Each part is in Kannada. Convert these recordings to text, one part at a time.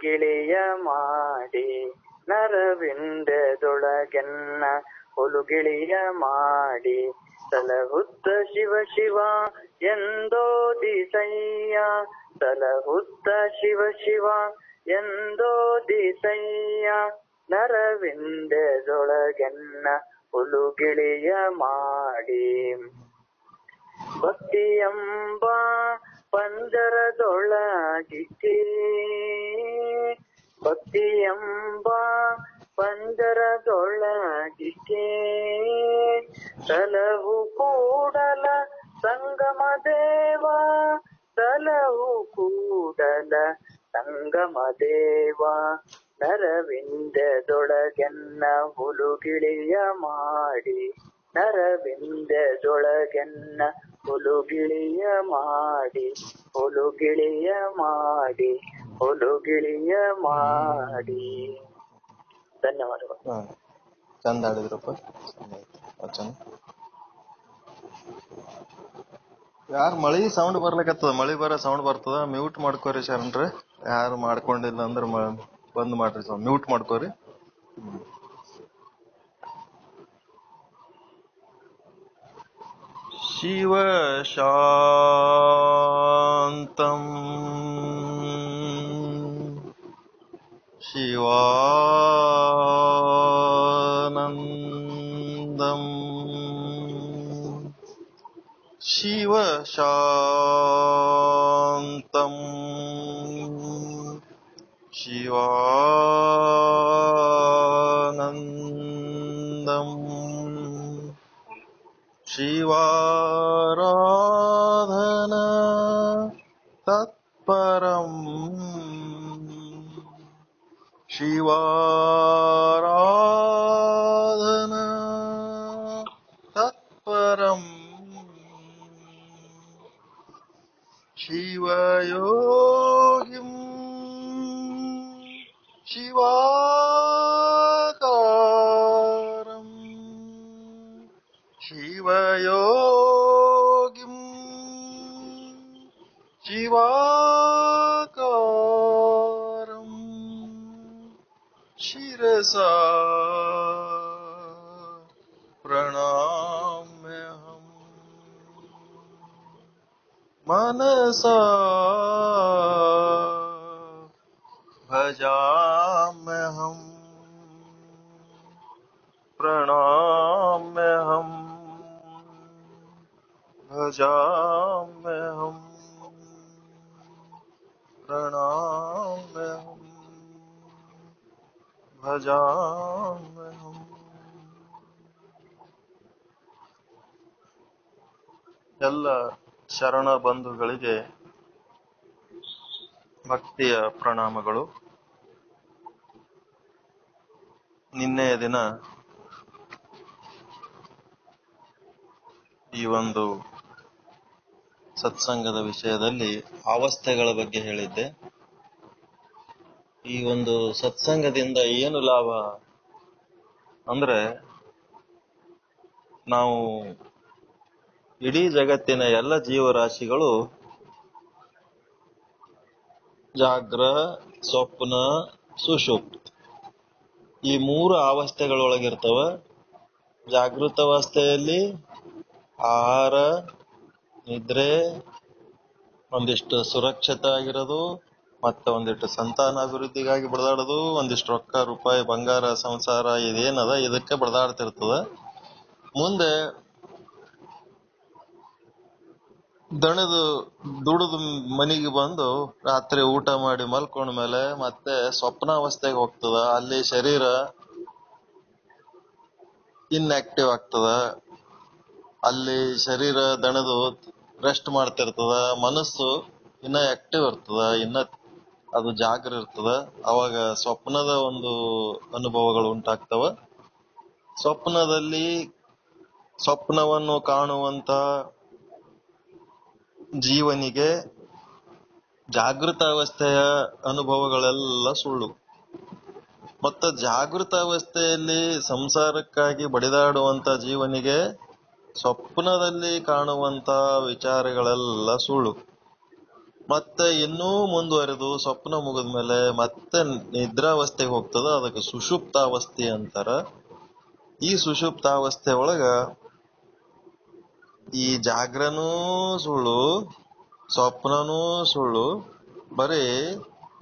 ಗಿಳಿಯ ಮಾಡಿ ನರವಿಂದದೊಳಗೆನ್ನ ಹುಲುಗಿಳಿಯ ಮಾಡಿ ಸಲಹುತ್ತ ಶಿವ ಶಿವ ಎಂದೋದಿಸಯ್ಯ ಸಲಹುತ್ತ ಶಿವ ಶಿವ ಎಂದೋದಿಸಯ್ಯ ನರವಿಂದದೊಳಗೆನ್ನ ಹುಲುಗಿಳಿಯ ಮಾಡಿ ಭಕ್ತಿಯಂಬ ಪಂಜರದೊಳಗಿಕ್ಕಿ ಭಕ್ತಿಯಂಬ ಪಂಜರದೊಳಗಿಕ್ಕಿ ಸಲಹು ಕೂಡಲ ಸಂಗಮ ದೇವ ಸಲಹು ಕೂಡಲ ಸಂಗಮ ದೇವ ನರವಿಂದದೊಳಗೆನ್ನ ಹುಲುಗಿಳಿಯ ಮಾಡಿ ನರವಿಂದದೊಳಗೆನ್ನ ಹುಲುಗಿಳಿಯ ಮಾಡಿ ಹುಲುಗಿಳಿಯ ಮಾಡಿ ಹುಲುಗಿಳಿಯ ಮಾಡಿ. ಧನ್ಯವಾದಗಳು. ಚಂದ ಆಡಿದ್ರಪ್ಪ. ವಚನ ಯಾರು ಮಳಿ ಸೌಂಡ್ ಬರ್ಲಿಕತ್ತದ, ಮಳಿ ಬರೋ ಸೌಂಡ್ ಬರ್ತದ. ಮ್ಯೂಟ್ ಮಾಡ್ಕೋರಿ ಶರಣ್ರೆ. ಯಾರು ಮಾಡ್ಕೊಂಡಿಲ್ಲ ಅಂದ್ರೆ ಬಂದ್ ಮಾಡ್ರಿ, ಮ್ಯೂಟ್ ಮಾಡ್ಕೋರಿ. ಶಿವ ಶಾಂತಂ ಶಿವಾನಂದಂ ಶಿವ ಶಾಂತಂ ಶಿವಾನಂದಂ ಶಿವಾರಾಧನ ತತ್ಪರಂ ಶಿವಾರಾಧನ ತತ್ಪರಂ ಶಿವಯೋಗಿಂ ಶಿವಾಕಾರಂ ಶಿವಯೋಗಿಂ ಶಿವಾಕಾರಂ ಶಿರಸಾ ಪ್ರಣಾಮ್ಯಹಂ ಮನಸಾ ಭಜಾಮ್ಯಹಂ ಪ್ರಣಾಮ್ಯಹಂ ಭಜಾಮ್ಯಹಂ ಪ್ರಣಾಮ್ಯಹಂ ಭಜಾಮ್ಯಹಂ. ಎಲ್ಲ ಶರಣ ಬಂಧುಗಳಿಗೆ ಭಕ್ತಿಯ ಪ್ರಣಾಮಗಳು. ನಿನ್ನೆಯ ದಿನ ಈ ಒಂದು ಸತ್ಸಂಗದ ವಿಷಯದಲ್ಲಿ ಅವಸ್ಥೆಗಳ ಬಗ್ಗೆ ಹೇಳಿದ್ದೆ. ಈ ಒಂದು ಸತ್ಸಂಗದಿಂದ ಏನು ಲಾಭ ಅಂದ್ರೆ, ನಾವು ಇಡೀ ಜಗತ್ತಿನ ಎಲ್ಲ ಜೀವರಾಶಿಗಳು ಜಾಗ್ರ, ಸ್ವಪ್ನ, ಸುಷುಪ್ತ ಈ ಮೂರು ಅವಸ್ಥೆಗಳೊಳಗಿರ್ತವ. ಜಾಗೃತ ಅವಸ್ಥೆಯಲ್ಲಿ ಆಹಾರ, ನಿದ್ರೆ, ಒಂದಿಷ್ಟು ಸುರಕ್ಷಿತ ಆಗಿರೋದು, ಮತ್ತೆ ಒಂದಿಷ್ಟು ಸಂತಾನ ಅಭಿವೃದ್ಧಿಗಾಗಿ ಬಡದಾಡೋದು, ಒಂದಿಷ್ಟು ರೊಕ್ಕ ರೂಪಾಯಿ ಬಂಗಾರ ಸಂಸಾರ ಇದೇನದ ಇದಕ್ಕೆ ಬಡದಾಡ್ತಿರ್ತದ. ಮುಂದೆ ದಣದು ದುಡಿದು ಮನೆಗೆ ಬಂದು ರಾತ್ರಿ ಊಟ ಮಾಡಿ ಮಲ್ಕೊಂಡ ಮೇಲೆ ಮತ್ತೆ ಸ್ವಪ್ನಾವಸ್ಥೆಗೆ ಹೋಗ್ತದ. ಅಲ್ಲಿ ಶರೀರ ಇನ್ಆಕ್ಟಿವ್ ಆಗ್ತದ. ಅಲ್ಲಿ ಶರೀರ ದಣದು ರೆಸ್ಟ್ ಮಾಡ್ತಿರ್ತದ. ಮನಸ್ಸು ಇನ್ನ ಆಕ್ಟಿವ್ ಇರ್ತದ, ಇನ್ನ ಅದು ಜಾಗ್ರ ಇರ್ತದ. ಅವಾಗ ಸ್ವಪ್ನದ ಒಂದು ಅನುಭವಗಳು ಉಂಟಾಗ್ತವ. ಸ್ವಪ್ನವನ್ನು ಕಾಣುವಂತ ಜೀವನಿಗೆ ಜಾಗೃತ ಅವಸ್ಥೆಯ ಅನುಭವಗಳೆಲ್ಲ ಸುಳ್ಳು. ಮತ್ತು ಜಾಗೃತ ಅವಸ್ಥೆಯಲ್ಲಿ ಸಂಸಾರಕ್ಕಾಗಿ ಬಡಿದಾಡುವಂತ ಜೀವನಿಗೆ ಸ್ವಪ್ನದಲ್ಲಿ ಕಾಣುವಂತ ವಿಚಾರಗಳೆಲ್ಲ ಸುಳ್ಳು. ಮತ್ತೆ ಇನ್ನೂ ಮುಂದುವರೆದು ಸ್ವಪ್ನ ಮುಗಿದ್ಮೇಲೆ ಮತ್ತೆ ನಿದ್ರಾವಸ್ಥೆಗೆ ಹೋಗ್ತದ. ಅದಕ್ಕೆ ಸುಷುಪ್ತಾವಸ್ಥೆ ಅಂತಾರ. ಈ ಸುಷುಪ್ತಾವಸ್ಥೆ ಒಳಗ ಈ ಜಾಗ್ರನೂ ಸುಳ್ಳು, ಸ್ವಪ್ನನೂ ಸುಳ್ಳು, ಬರೀ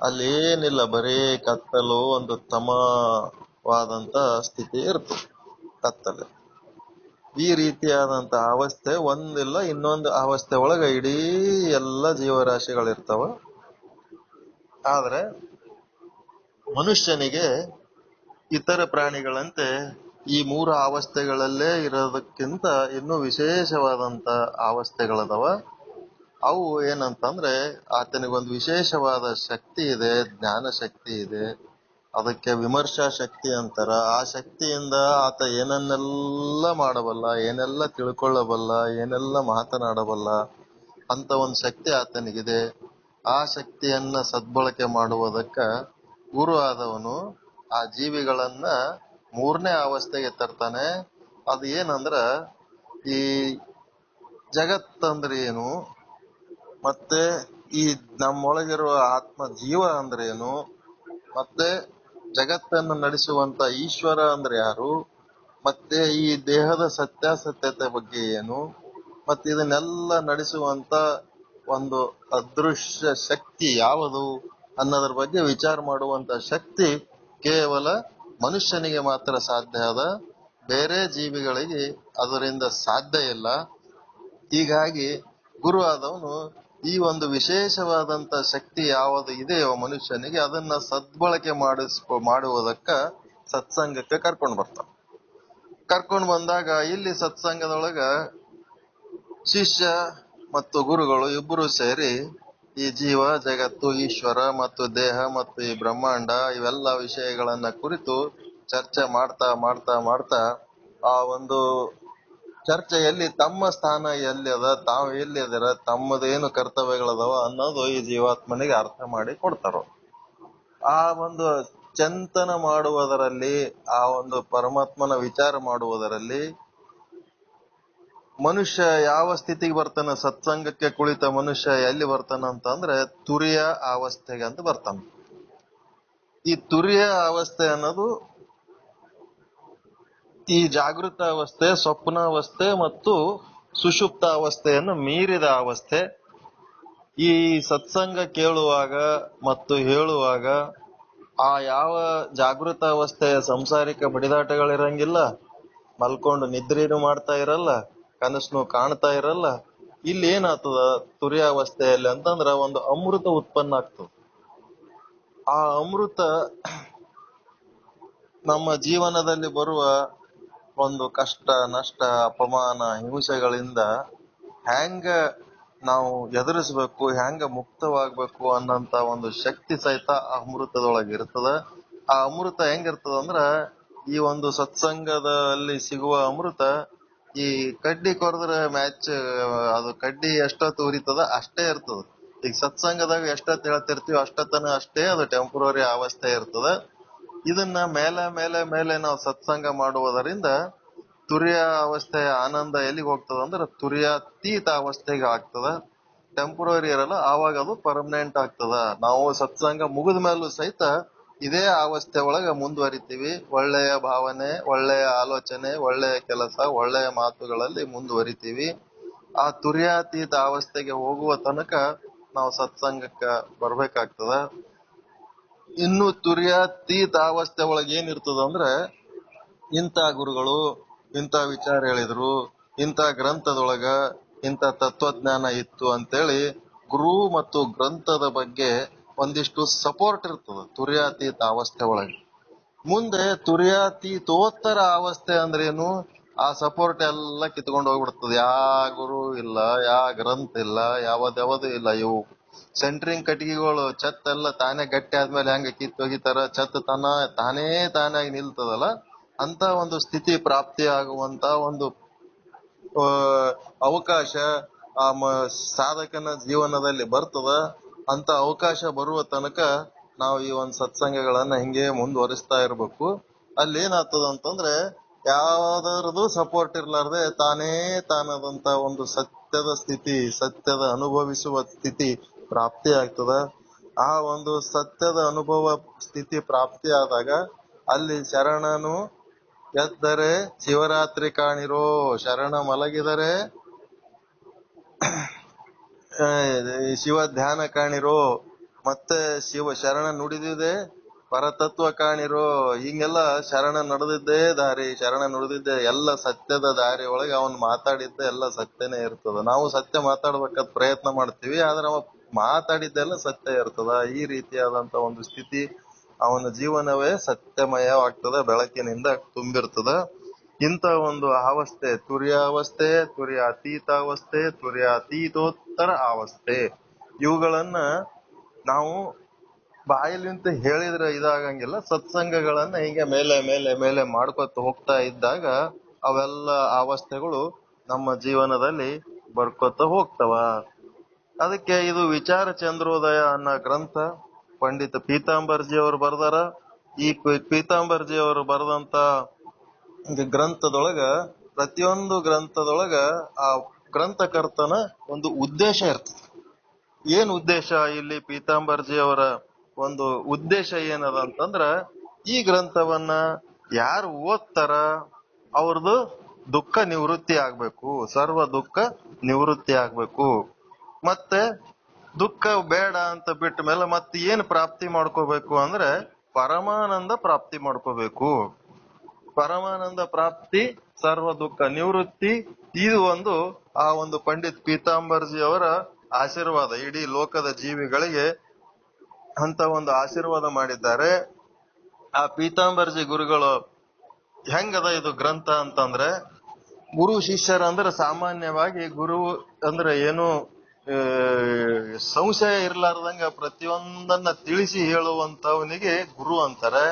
ಅಲ್ಲೇನಿಲ್ಲ, ಬರೀ ಕತ್ತಲು, ಒಂದು ತಮವಾದಂತ ಸ್ಥಿತಿ ಇರ್ತದೆ ಕತ್ತಲೆ. ಈ ರೀತಿಯಾದಂತ ಅವಸ್ಥೆ ಒಂದಿಲ್ಲ ಇನ್ನೊಂದು ಅವಸ್ಥೆ ಒಳಗ ಇಡೀ ಎಲ್ಲ ಜೀವರಾಶಿಗಳಿರ್ತಾವ. ಆದ್ರೆ ಮನುಷ್ಯನಿಗೆ ಇತರ ಪ್ರಾಣಿಗಳಂತೆ ಈ ಮೂರು ಅವಸ್ಥೆಗಳಲ್ಲೇ ಇರೋದಕ್ಕಿಂತ ಇನ್ನೂ ವಿಶೇಷವಾದಂತ ಅವಸ್ಥೆಗಳದಾವ. ಅವು ಏನಂತಂದ್ರೆ ಆತನಿಗೊಂದು ವಿಶೇಷವಾದ ಶಕ್ತಿ ಇದೆ, ಜ್ಞಾನ ಶಕ್ತಿ ಇದೆ. ಅದಕ್ಕೆ ವಿಮರ್ಶಾ ಶಕ್ತಿ ಅಂತಾರ. ಆ ಶಕ್ತಿಯಿಂದ ಆತ ಏನನ್ನೆಲ್ಲ ಮಾಡಬಲ್ಲ, ಏನೆಲ್ಲ ತಿಳ್ಕೊಳ್ಳಬಲ್ಲ, ಏನೆಲ್ಲ ಮಾತನಾಡಬಲ್ಲ ಅಂತ ಒಂದು ಶಕ್ತಿ ಆತನಿಗಿದೆ. ಆ ಶಕ್ತಿಯನ್ನ ಸದ್ಬಳಕೆ ಮಾಡುವುದಕ್ಕ ಗುರು ಆದವನು ಆ ಜೀವಿಗಳನ್ನ ಮೂರನೇ ಅವಸ್ಥೆಗೆ ತರ್ತಾನೆ. ಅದು ಏನಂದ್ರ ಈ ಜಗತ್ತಂದ್ರೆ ಏನು, ಮತ್ತೆ ಈ ನಮ್ಮೊಳಗಿರುವ ಆತ್ಮ ಜೀವ ಅಂದ್ರೆ ಏನು, ಮತ್ತೆ ಜಗತ್ತನ್ನು ನಡೆಸುವಂತ ಈಶ್ವರ ಅಂದ್ರೆ ಯಾರು, ಮತ್ತೆ ಈ ದೇಹದ ಸತ್ಯಾಸತ್ಯತೆ ಬಗ್ಗೆ ಏನು, ಮತ್ತೆ ಇದನ್ನೆಲ್ಲ ನಡೆಸುವಂತ ಒಂದು ಅದೃಶ್ಯ ಶಕ್ತಿ ಯಾವುದು ಅನ್ನೋದ್ರ ಬಗ್ಗೆ ವಿಚಾರ ಮಾಡುವಂತ ಶಕ್ತಿ ಕೇವಲ ಮನುಷ್ಯನಿಗೆ ಮಾತ್ರ ಸಾಧ್ಯ ಅದ. ಬೇರೆ ಜೀವಿಗಳಿಗೆ ಅದರಿಂದ ಸಾಧ್ಯ ಇಲ್ಲ. ಹೀಗಾಗಿ ಗುರು ಆದವನು ಈ ಒಂದು ವಿಶೇಷವಾದಂತ ಶಕ್ತಿ ಯಾವುದು ಇದೆಯೋ ಮನುಷ್ಯನಿಗೆ ಅದನ್ನ ಸದ್ಬಳಕೆ ಮಾಡುವುದಕ್ಕ ಸತ್ಸಂಗಕ್ಕೆ ಕರ್ಕೊಂಡು ಬರ್ತಾನೆ. ಕರ್ಕೊಂಡು ಬಂದಾಗ ಇಲ್ಲಿ ಸತ್ಸಂಗದೊಳಗ ಶಿಷ್ಯ ಮತ್ತು ಗುರುಗಳು ಇಬ್ಬರು ಸೇರಿ ಈ ಜೀವ, ಜಗತ್ತು, ಈಶ್ವರ ಮತ್ತು ದೇಹ ಮತ್ತು ಈ ಬ್ರಹ್ಮಾಂಡ ಇವೆಲ್ಲ ವಿಷಯಗಳನ್ನ ಕುರಿತು ಚರ್ಚೆ ಮಾಡ್ತಾ ಮಾಡ್ತಾ ಮಾಡ್ತಾ ಆ ಒಂದು ಚರ್ಚೆಯಲ್ಲಿ ತಮ್ಮ ಸ್ಥಾನ ಎಲ್ಲಿ ಅದ, ತಾವು ಎಲ್ಲಿ ಅದರ, ತಮ್ಮದೇನು ಕರ್ತವ್ಯಗಳದಾವ ಅನ್ನೋದು ಈ ಜೀವಾತ್ಮನಿಗೆ ಅರ್ಥ ಮಾಡಿ ಕೊಡ್ತಾರೋ. ಆ ಒಂದು ಚಿಂತನ ಮಾಡುವುದರಲ್ಲಿ, ಆ ಒಂದು ಪರಮಾತ್ಮನ ವಿಚಾರ ಮಾಡುವುದರಲ್ಲಿ ಮನುಷ್ಯ ಯಾವ ಸ್ಥಿತಿಗೆ ಬರ್ತಾನ, ಸತ್ಸಂಗಕ್ಕೆ ಕುಳಿತ ಮನುಷ್ಯ ಎಲ್ಲಿ ಬರ್ತಾನ ಅಂತಂದ್ರೆ ತುರಿಯ ಅವಸ್ಥೆಗೆ ಅಂತ ಬರ್ತಾನ. ಈ ತುರಿಯ ಅವಸ್ಥೆ ಅನ್ನೋದು ಈ ಜಾಗೃತ ಅವಸ್ಥೆ, ಸ್ವಪ್ನಾವಸ್ಥೆ ಮತ್ತು ಸುಷುಪ್ತ ಅವಸ್ಥೆಯನ್ನು ಮೀರಿದ ಅವಸ್ಥೆ. ಈ ಸತ್ಸಂಗ ಕೇಳುವಾಗ ಮತ್ತು ಹೇಳುವಾಗ ಆ ಯಾವ ಜಾಗೃತ ಅವಸ್ಥೆಯ ಸಂಸಾರಿಕ ಬಡಿದಾಟಗಳಿರಂಗಿಲ್ಲ, ಮಲ್ಕೊಂಡು ನಿದ್ರೇನು ಮಾಡ್ತಾ ಇರಲ್ಲ, ಕನಸನು ಕಾಣ್ತಾ ಇರಲ್ಲ. ಇಲ್ಲಿ ಏನಾಗ್ತದ ತುರ್ಯಾವಸ್ಥೆಯಲ್ಲಿ ಅಂತಂದ್ರ ಒಂದು ಅಮೃತ ಉತ್ಪನ್ನ ಆಗ್ತದ. ಆ ಅಮೃತ ನಮ್ಮ ಜೀವನದಲ್ಲಿ ಬರುವ ಒಂದು ಕಷ್ಟ, ನಷ್ಟ, ಅಪಮಾನ, ಹಿಂಸೆಗಳಿಂದ ಹ್ಯಾಂಗ ನಾವು ಎದುರಿಸ್ಬೇಕು, ಹ್ಯಾಂಗ ಮುಕ್ತವಾಗ್ಬೇಕು ಅನ್ನಂತ ಒಂದು ಶಕ್ತಿ ಸಹಿತ ಆ ಅಮೃತದೊಳಗೆ ಇರ್ತದ. ಆ ಅಮೃತ ಹೆಂಗಿರ್ತದ ಅಂದ್ರ ಈ ಒಂದು ಸತ್ಸಂಗದಲ್ಲಿ ಸಿಗುವ ಅಮೃತ ಈ ಕಡ್ಡಿ ಕೊರೆದ್ರೆ ಅದು ಕಡ್ಡಿ ಎಷ್ಟೊತ್ತು ಉರಿತದ ಅಷ್ಟೇ ಇರ್ತದ. ಈಗ ಸತ್ಸಂಗದಾಗ ಎಷ್ಟೊತ್ತು ಹೇಳ್ತಿರ್ತೀವಿ ಅಷ್ಟೊತ್ತನ ಅಷ್ಟೇ ಅದು ಟೆಂಪ್ರರಿ ಅವಸ್ಥೆ ಇರ್ತದ. ಇದನ್ನ ಮೇಲೆ ಮೇಲೆ ಮೇಲೆ ನಾವು ಸತ್ಸಂಗ ಮಾಡುವುದರಿಂದ ತುರ್ಯ ಅವಸ್ಥೆಯ ಆನಂದ ಎಲ್ಲಿಗೆ ಹೋಗ್ತದ ಅಂದ್ರೆ ತುರ್ಯಾತೀತ ಅವಸ್ಥೆಗೆ ಆಗ್ತದ. ಟೆಂಪ್ರರಿ ಇರಲ್ಲ, ಆವಾಗ ಅದು ಪರ್ಮನೆಂಟ್ ಆಗ್ತದ. ನಾವು ಸತ್ಸಂಗ ಮುಗಿದ ಮೇಲೂ ಸಹಿತ ಇದೇ ಅವಸ್ಥೆ ಒಳಗ ಮುಂದುವರಿತೀವಿ. ಒಳ್ಳೆಯ ಭಾವನೆ, ಒಳ್ಳೆಯ ಆಲೋಚನೆ, ಒಳ್ಳೆಯ ಕೆಲಸ, ಒಳ್ಳೆಯ ಮಾತುಗಳಲ್ಲಿ ಮುಂದುವರಿತೀವಿ. ಆ ತುರ್ಯಾತೀತ ಅವಸ್ಥೆಗೆ ಹೋಗುವ ತನಕ ನಾವು ಸತ್ಸಂಗಕ್ಕ ಬರ್ಬೇಕಾಗ್ತದ. ಇನ್ನು ತುರ್ಯಾತೀತ ಅವಸ್ಥೆ ಒಳಗೆ ಏನಿರ್ತದ ಅಂದ್ರೆ ಇಂಥ ಗುರುಗಳು ಇಂಥ ವಿಚಾರ ಹೇಳಿದ್ರು, ಇಂಥ ಗ್ರಂಥದೊಳಗ ಇಂಥ ತತ್ವಜ್ಞಾನ ಇತ್ತು ಅಂತೇಳಿ ಗುರು ಮತ್ತು ಗ್ರಂಥದ ಬಗ್ಗೆ ಒಂದಿಷ್ಟು ಸಪೋರ್ಟ್ ಇರ್ತದ ತುರ್ಯಾತೀತ ಅವಸ್ಥೆ ಒಳಗೆ. ಮುಂದೆ ತುರ್ಯಾತೀತೋತ್ತರ ಅವಸ್ಥೆ ಅಂದ್ರೇನು, ಆ ಸಪೋರ್ಟ್ ಎಲ್ಲ ಕಿತ್ಕೊಂಡು ಹೋಗ್ಬಿಡ್ತದೆ. ಯಾ ಗುರು ಇಲ್ಲ, ಯಾ ಗ್ರಂಥ ಇಲ್ಲ, ಯಾವ್ದು ಇಲ್ಲ. ಇವು ಸೆಂಟ್ರಿಂಗ್ ಕಟ್ಟಿಗೆಗಳು ಛತ್ ಎಲ್ಲ ತಾನೇ ಗಟ್ಟಿ ಆದ್ಮೇಲೆ ಹೆಂಗ ಕಿತ್ತೊಗಿತಾರ, ಛತ್ ತಾನಾಗಿ ನಿಲ್ತದಲ್ಲ, ಅಂತ ಒಂದು ಸ್ಥಿತಿ ಪ್ರಾಪ್ತಿ ಆಗುವಂತ ಒಂದು ಅವಕಾಶ ಆ ಸಾಧಕನ ಜೀವನದಲ್ಲಿ ಬರ್ತದ. ಅಂತ ಅವಕಾಶ ಬರುವ ತನಕ ನಾವು ಈ ಒಂದು ಸತ್ಸಂಗಗಳನ್ನ ಹಿಂಗೆ ಮುಂದುವರಿಸ್ತಾ ಇರ್ಬೇಕು. ಅಲ್ಲಿ ಏನಾಗ್ತದ ಅಂತಂದ್ರೆ ಯಾವ್ದಾರದು ಸಪೋರ್ಟ್ ಇರ್ಲಾರ್ದೆ ತಾನೇ ತಾನದಂತ ಒಂದು ಸತ್ಯದ ಸ್ಥಿತಿ, ಸತ್ಯದ ಅನುಭವಿಸುವ ಸ್ಥಿತಿ ಪ್ರಾಪ್ತಿ ಆಗ್ತದ. ಆ ಒಂದು ಸತ್ಯದ ಅನುಭವ ಸ್ಥಿತಿ ಪ್ರಾಪ್ತಿ ಆದಾಗ ಅಲ್ಲಿ ಶರಣನು ಎದ್ದರೆ ಶಿವರಾತ್ರಿ ಕಾಣಿರೋ, ಶರಣ ಮಲಗಿದರೆ ಶಿವ ಧ್ಯಾನ ಕಾಣಿರೋ, ಮತ್ತೆ ಶರಣ ನುಡಿದಿದೆ ಪರತತ್ವ ಕಾಣಿರೋ. ಹಿಂಗೆಲ್ಲ ಶರಣ ನಡೆದಿದ್ದೇ ದಾರಿ, ಶರಣ ನುಡಿದಿದ್ದೆ ಎಲ್ಲ ಸತ್ಯದ ದಾರಿ ಒಳಗೆ ಅವನ್ ಮಾತಾಡಿದ್ದೆ ಎಲ್ಲ ಸತ್ಯನೇ ಇರ್ತದ. ನಾವು ಸತ್ಯ ಮಾತಾಡ್ಬೇಕಂತ ಪ್ರಯತ್ನ ಮಾಡ್ತೀವಿ, ಆದ್ರೆ ಅವ ಮಾತಾಡಿದ್ದೆಲ್ಲ ಸತ್ಯ ಇರ್ತದ. ಈ ರೀತಿಯಾದಂತ ಒಂದು ಸ್ಥಿತಿ ಅವನ ಜೀವನವೇ ಸತ್ಯಮಯವಾಗ್ತದ, ಬೆಳಕಿನಿಂದ ತುಂಬಿರ್ತದ. ಇಂಥ ಒಂದು ಅವಸ್ಥೆ ತುರ್ಯಾವಸ್ಥೆ, ತುರ್ಯಾತೀತಾವಸ್ಥೆ, ತುರ್ಯಾತೀತೋತ್ತರ ಅವಸ್ಥೆ, ಇವುಗಳನ್ನ ನಾವು ಬಾಯಲಿಂತ ಹೇಳಿದ್ರೆ ಇದಾಗಂಗಿಲ್ಲ. ಸತ್ಸಂಗಗಳನ್ನ ಹೀಗೆ ಮೇಲೆ ಮೇಲೆ ಮೇಲೆ ಮಾಡ್ಕೊತ ಹೋಗ್ತಾ ಇದ್ದಾಗ ಅವೆಲ್ಲ ಅವಸ್ಥೆಗಳು ನಮ್ಮ ಜೀವನದಲ್ಲಿ ಬರ್ಕೊತ ಹೋಗ್ತವ. ಅದಕ್ಕೆ ಇದು ವಿಚಾರ ಚಂದ್ರೋದಯ ಅನ್ನೋ ಗ್ರಂಥ ಪಂಡಿತ ಪೀತಾಂಬರ್ಜಿ ಅವರು ಬರ್ದಾರ. ಈ ಪೀತಾಂಬರ್ಜಿ ಅವರು ಬರೆದಂತ ಗ್ರಂಥದೊಳಗ ಪ್ರತಿಯೊಂದು ಗ್ರಂಥದೊಳಗ ಆ ಗ್ರಂಥಕರ್ತನ ಒಂದು ಉದ್ದೇಶ ಇರ್ತದೆ. ಏನ್ ಉದ್ದೇಶ ಇಲ್ಲಿ ಪೀತಾಂಬರ್ಜಿ ಅವರ ಒಂದು ಉದ್ದೇಶ ಏನದ ಅಂತಂದ್ರ, ಈ ಗ್ರಂಥವನ್ನ ಯಾರು ಓದ್ತಾರ ಅವ್ರದ್ದು ದುಃಖ ನಿವೃತ್ತಿ ಆಗ್ಬೇಕು, ಸರ್ವ ದುಃಖ ನಿವೃತ್ತಿ ಆಗ್ಬೇಕು. ಮತ್ತೆ ದುಃಖ ಬೇಡ ಅಂತ ಬಿಟ್ಟ ಮೇಲೆ ಮತ್ತೆ ಏನ್ ಪ್ರಾಪ್ತಿ ಮಾಡ್ಕೋಬೇಕು ಅಂದ್ರೆ ಪರಮಾನಂದ ಪ್ರಾಪ್ತಿ ಮಾಡ್ಕೋಬೇಕು. ಪರಮಾನಂದ ಪ್ರಾಪ್ತಿ, ಸರ್ವ ದುಃಖ ನಿವೃತ್ತಿ, ಇದು ಒಂದು ಆ ಒಂದು ಪಂಡಿತ್ ಪೀತಾಂಬರ್ಜಿ ಅವರ ಆಶೀರ್ವಾದ. ಇಡೀ ಲೋಕದ ಜೀವಿಗಳಿಗೆ ಅಂತ ಒಂದು ಆಶೀರ್ವಾದ ಮಾಡಿದ್ದಾರೆ. ಆ ಪೀತಾಂಬರ್ಜಿ ಗುರುಗಳು ಹೆಂಗದ ಇದು ಗ್ರಂಥ ಅಂತಂದ್ರೆ, ಗುರು ಶಿಷ್ಯರ ಅಂದ್ರೆ ಸಾಮಾನ್ಯವಾಗಿ ಗುರು ಅಂದ್ರೆ ಏನು ಸಂಶಯ ಇರ್ಲಾರ್ದಂಗ ಪ್ರತಿಯೊಂದನ್ನ ತಿಳಿಸಿ ಹೇಳುವಂತವನಿಗೆ ಗುರು ಅಂತಾರೆ.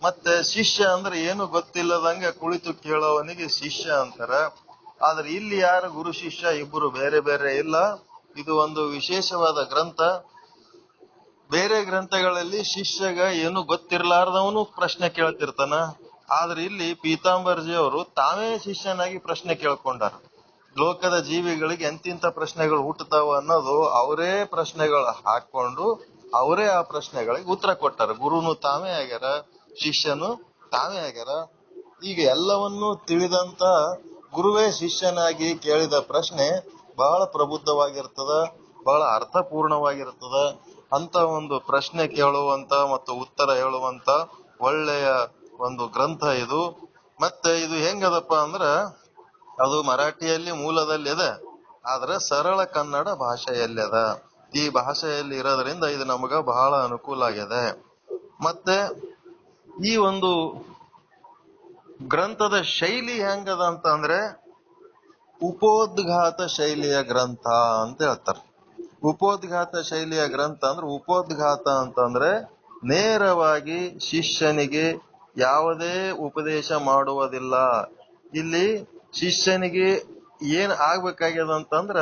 ಮತ್ತೆ ಶಿಷ್ಯ ಅಂದ್ರೆ ಏನು ಗೊತ್ತಿಲ್ಲದಂಗ ಕುಳಿತು ಕೇಳೋವನಿಗೆ ಶಿಷ್ಯ ಅಂತಾರೆ. ಆದ್ರೆ ಇಲ್ಲಿ ಯಾರು ಗುರು ಶಿಷ್ಯ ಇಬ್ಬರು ಬೇರೆ ಬೇರೆ ಇಲ್ಲ. ಇದು ಒಂದು ವಿಶೇಷವಾದ ಗ್ರಂಥ. ಬೇರೆ ಗ್ರಂಥಗಳಲ್ಲಿ ಶಿಷ್ಯಗ ಏನು ಗೊತ್ತಿರ್ಲಾರ್ದವನು ಪ್ರಶ್ನೆ ಕೇಳ್ತಿರ್ತಾನ. ಆದ್ರೆ ಇಲ್ಲಿ ಪೀತಾಂಬರ್ಜಿ ಅವರು ತಾವೇ ಶಿಷ್ಯನಾಗಿ ಪ್ರಶ್ನೆ ಕೇಳ್ಕೊಂಡಾರ. ಲೋಕದ ಜೀವಿಗಳಿಗೆ ಎಂತಿಂತ ಪ್ರಶ್ನೆಗಳು ಹುಟ್ಟುತ್ತಾವ ಅನ್ನೋದು ಅವರೇ ಪ್ರಶ್ನೆಗಳು ಹಾಕೊಂಡು ಅವರೇ ಆ ಪ್ರಶ್ನೆಗಳಿಗೆ ಉತ್ತರ ಕೊಟ್ಟಾರ. ಗುರುನು ತಾವೇ ಆಗ್ಯಾರ, ಶಿಷ್ಯನು ತಾವೇ ಆಗ್ಯಾರ. ಈಗ ಎಲ್ಲವನ್ನೂ ತಿಳಿದಂತ ಗುರುವೇ ಶಿಷ್ಯನಾಗಿ ಕೇಳಿದ ಪ್ರಶ್ನೆ ಬಹಳ ಪ್ರಬುದ್ಧವಾಗಿರ್ತದ, ಬಹಳ ಅರ್ಥಪೂರ್ಣವಾಗಿರ್ತದ. ಅಂತ ಒಂದು ಪ್ರಶ್ನೆ ಕೇಳುವಂತ ಮತ್ತು ಉತ್ತರ ಹೇಳುವಂತ ಒಳ್ಳೆಯ ಒಂದು ಗ್ರಂಥ ಇದು. ಮತ್ತೆ ಇದು ಹೆಂಗದಪ್ಪ ಅಂದ್ರ, ಅದು ಮರಾಠಿಯಲ್ಲಿ ಮೂಲದಲ್ಲಿ ಇದೆ, ಆದ್ರೆ ಸರಳ ಕನ್ನಡ ಭಾಷೆಯಲ್ಲಿ ಅದ. ಈ ಭಾಷೆಯಲ್ಲಿ ಇರೋದ್ರಿಂದ ಇದು ನಮಗ ಬಹಳ ಅನುಕೂಲ ಆಗಿದೆ. ಮತ್ತೆ ಈ ಒಂದು ಗ್ರಂಥದ ಶೈಲಿ ಹೆಂಗದ ಅಂತ ಅಂದ್ರೆ ಉಪೋದ್ಘಾತ ಶೈಲಿಯ ಗ್ರಂಥ ಅಂತ ಹೇಳ್ತಾರೆ. ಉಪೋದ್ಘಾತ ಶೈಲಿಯ ಗ್ರಂಥ ಅಂದ್ರೆ, ಉಪೋದ್ಘಾತ ಅಂತಂದ್ರೆ ನೇರವಾಗಿ ಶಿಷ್ಯನಿಗೆ ಯಾವುದೇ ಉಪದೇಶ ಮಾಡುವುದಿಲ್ಲ. ಇಲ್ಲಿ ಶಿಷ್ಯನಿಗೆ ಏನ್ ಆಗ್ಬೇಕಾಗ್ಯದ ಅಂತಂದ್ರ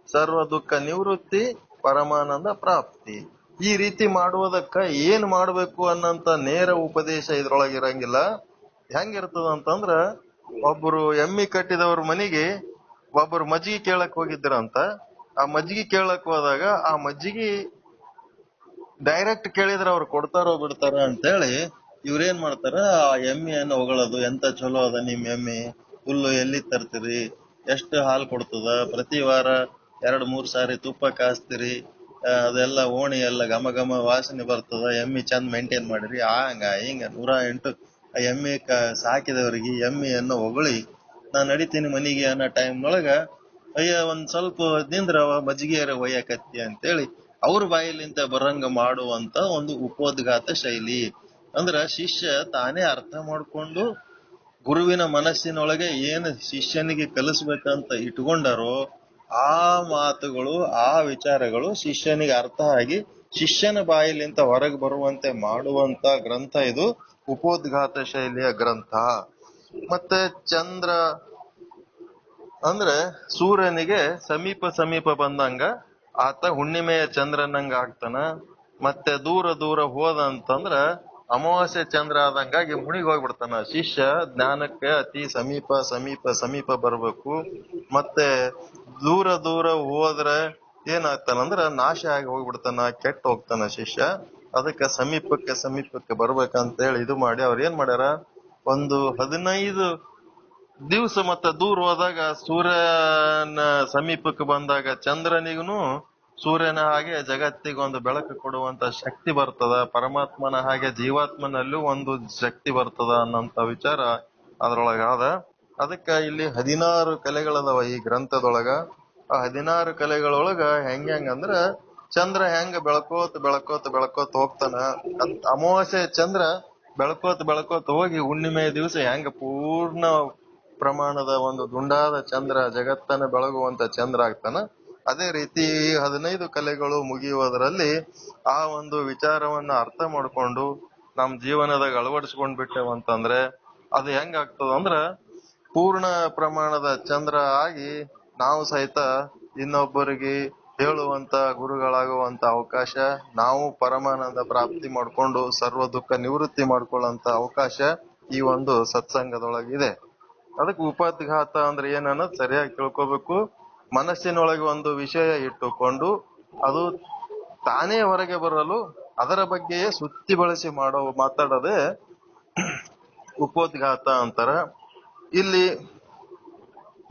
ಸರ್ವ ದುಃಖ ನಿವೃತ್ತಿ, ಪರಮಾನಂದ ಪ್ರಾಪ್ತಿ. ಈ ರೀತಿ ಮಾಡುವುದಕ್ಕ ಏನ್ ಮಾಡ್ಬೇಕು ಅನ್ನಂತ ನೇರ ಉಪದೇಶ ಇದ್ರೊಳಗೆ ಇರಂಗಿಲ್ಲ. ಹೆಂಗಿರ್ತದ ಅಂತಂದ್ರ, ಒಬ್ರು ಎಮ್ಮಿ ಕಟ್ಟಿದವ್ರ ಮನೆಗೆ ಒಬ್ಬರು ಮಜ್ಜಿಗೆ ಕೇಳಕ್ ಹೋಗಿದ್ರಂತ. ಆ ಮಜ್ಜಿಗೆ ಕೇಳಕ್ ಹೋದಾಗ ಆ ಮಜ್ಜಿಗೆ ಡೈರೆಕ್ಟ್ ಕೇಳಿದ್ರ ಅವ್ರು ಕೊಡ್ತಾರೋ ಬಿಡ್ತಾರ ಅಂತೇಳಿ ಇವ್ರೇನ್ ಮಾಡ್ತಾರ, ಆ ಎಮ್ಮಿಯನ್ನು ಹೊಗಳೋದು. ಎಂತ ಚಲೋ ಅದ ನಿಮ್ ಎಮ್ಮಿ, ಹುಲ್ಲು ಎಲ್ಲಿ ತರ್ತೀರಿ, ಎಷ್ಟು ಹಾಲು ಕೊಡ್ತದ, ಪ್ರತಿ ವಾರ 2-3 ಸಾರಿ ತುಪ್ಪ ಕಾಸ್ತೀರಿ, ಅದೆಲ್ಲ ಓಣಿ ಎಲ್ಲ ಘಮ ಘಮ ವಾಸನೆ ಬರ್ತದ, ಎಮ್ಮಿ ಚಂದ ಮೇಂಟೈನ್ ಮಾಡಿರಿ, ಹಂಗ ಹಿಂಗ 108 ಆ ಎಮ್ಮಿ ಸಾಕಿದವ್ರಿಗೆ ಎಮ್ಮಿಯನ್ನು ಹೊಗಳಿ ನಾ ನಡಿತೀನಿ ಮನಿಗೆ ಅನ್ನೋ ಟೈಮ್ನೊಳಗ, ಅಯ್ಯ ಒಂದ್ ಸ್ವಲ್ಪ ನಿಂದ್ರವ ಮಜ್ಜಿಗೆಯರ ಒಯ್ಯಕತ್ತಿ ಅಂತೇಳಿ ಅವ್ರ ಬಾಯಿಲಿಂತ ಬರಂಗ ಮಾಡುವಂತ ಒಂದು ಉಪೋದ್ಘಾತ ಶೈಲಿ. ಅಂದ್ರ ಶಿಷ್ಯ ತಾನೇ ಅರ್ಥ ಮಾಡ್ಕೊಂಡು ಗುರುವಿನ ಮನಸ್ಸಿನೊಳಗೆ ಏನು ಶಿಷ್ಯನಿಗೆ ಕಲಿಸ್ಬೇಕಂತ ಇಟ್ಕೊಂಡಾರೋ ಆ ಮಾತುಗಳು, ಆ ವಿಚಾರಗಳು ಶಿಷ್ಯನಿಗೆ ಅರ್ಥ ಆಗಿ ಶಿಷ್ಯನ ಬಾಯಿಲಿಂತ ಹೊರಗೆ ಬರುವಂತೆ ಮಾಡುವಂತ ಗ್ರಂಥ ಇದು ಉಪೋದ್ಘಾತ ಶೈಲಿಯ ಗ್ರಂಥ. ಮತ್ತೆ ಚಂದ್ರ ಅಂದ್ರೆ ಸೂರ್ಯನಿಗೆ ಸಮೀಪ ಸಮೀಪ ಬಂದಂಗ ಆತ ಹುಣ್ಣಿಮೆಯ ಚಂದ್ರನಂಗ ಆಗ್ತಾನ. ಮತ್ತೆ ದೂರ ದೂರ ಹೋದ ಅಂತಂದ್ರ ಅಮಾವಾಸ್ಯ ಚಂದ್ರ ಆದಂಗಾಗಿ ಮುಣಿಗ್ ಹೋಗ್ಬಿಡ್ತಾನ. ಶಿಷ್ಯ ಜ್ಞಾನಕ್ಕೆ ಅತಿ ಸಮೀಪ ಸಮೀಪ ಸಮೀಪ ಬರ್ಬೇಕು. ಮತ್ತೆ ದೂರ ದೂರ ಹೋದ್ರೆ ಏನಾಗ್ತಾನಂದ್ರ ನಾಶ ಆಗಿ ಹೋಗ್ಬಿಡ್ತಾನ, ಕೆಟ್ಟ ಹೋಗ್ತಾನ ಶಿಷ್ಯ. ಅದಕ್ಕ ಸಮೀಪಕ್ಕೆ ಬರ್ಬೇಕಂತ ಹೇಳಿ ಇದು ಮಾಡಿ ಅವ್ರ ಏನ್ ಮಾಡ್ಯಾರ, ಒಂದು 15 ದಿವ್ಸ ಮತ್ತ ದೂರ ಹೋದಾಗ ಸೂರ್ಯನ ಸಮೀಪಕ್ಕೆ ಬಂದಾಗ ಚಂದ್ರನಿಗೂ ಸೂರ್ಯನ ಹಾಗೆ ಜಗತ್ತಿಗೆ ಒಂದು ಬೆಳಕು ಕೊಡುವಂತ ಶಕ್ತಿ ಬರ್ತದ, ಪರಮಾತ್ಮನ ಹಾಗೆ ಜೀವಾತ್ಮನಲ್ಲೂ ಒಂದು ಶಕ್ತಿ ಬರ್ತದ ಅನ್ನಂತ ವಿಚಾರ ಅದ್ರೊಳಗ ಅದ. ಅದಕ್ಕ ಇಲ್ಲಿ 16 ಕಲೆಗಳದಾವ ಈ ಗ್ರಂಥದೊಳಗ. ಆ 16 ಕಲೆಗಳೊಳಗ ಹೆಂಗಂದ್ರ ಚಂದ್ರ ಹೆಂಗ ಬೆಳ್ಕೋತ ಹೋಗ್ತಾನ, ಅಮಾವಾಸ್ಯೆ ಚಂದ್ರ ಬೆಳ್ಕೋತ ಹೋಗಿ ಹುಣ್ಣಿಮೆ ದಿವಸ ಹೆಂಗ ಪೂರ್ಣ ಪ್ರಮಾಣದ ಒಂದು ದುಂಡಾದ ಚಂದ್ರ ಜಗತ್ತನ್ನ ಬೆಳಗುವಂತ ಚಂದ್ರ ಆಗ್ತಾನ. ಅದೇ ರೀತಿ 15 ಕಲೆಗಳು ಮುಗಿಯುವುದರಲ್ಲಿ ಆ ಒಂದು ವಿಚಾರವನ್ನ ಅರ್ಥ ಮಾಡ್ಕೊಂಡು ನಮ್ ಜೀವನದಾಗ ಅಳವಡಿಸ್ಕೊಂಡ್ ಬಿಟ್ಟೆವಂತಂದ್ರೆ ಅದು ಹೆಂಗ ಆಗ್ತದಂದ್ರ ಪೂರ್ಣ ಪ್ರಮಾಣದ ಚಂದ್ರ ಆಗಿ ನಾವು ಸಹಿತ ಇನ್ನೊಬ್ಬರಿಗೆ ಹೇಳುವಂತ ಗುರುಗಳಾಗುವಂತ ಅವಕಾಶ, ನಾವು ಪರಮಾನಂದ ಪ್ರಾಪ್ತಿ ಮಾಡ್ಕೊಂಡು ಸರ್ವ ದುಃಖ ನಿವೃತ್ತಿ ಮಾಡ್ಕೊಳ್ಳುವಂತ ಅವಕಾಶ ಈ ಒಂದು ಸತ್ಸಂಗದೊಳಗಿದೆ. ಅದಕ್ಕೆ ಉಪದ್ಘಾತ ಅಂದ್ರೆ ಏನನ್ನೋದು ಸರಿಯಾಗಿ ತಿಳ್ಕೊಬೇಕು. ಮನಸ್ಸಿನೊಳಗೆ ಒಂದು ವಿಷಯ ಇಟ್ಟುಕೊಂಡು ಅದು ತಾನೇ ಹೊರಗೆ ಬರಲು ಅದರ ಬಗ್ಗೆಯೇ ಸುತ್ತಿ ಬಳಸಿ ಮಾತಾಡೋದೇ ಉಪೋದ್ಘಾತ ಅಂತಾರ. ಇಲ್ಲಿ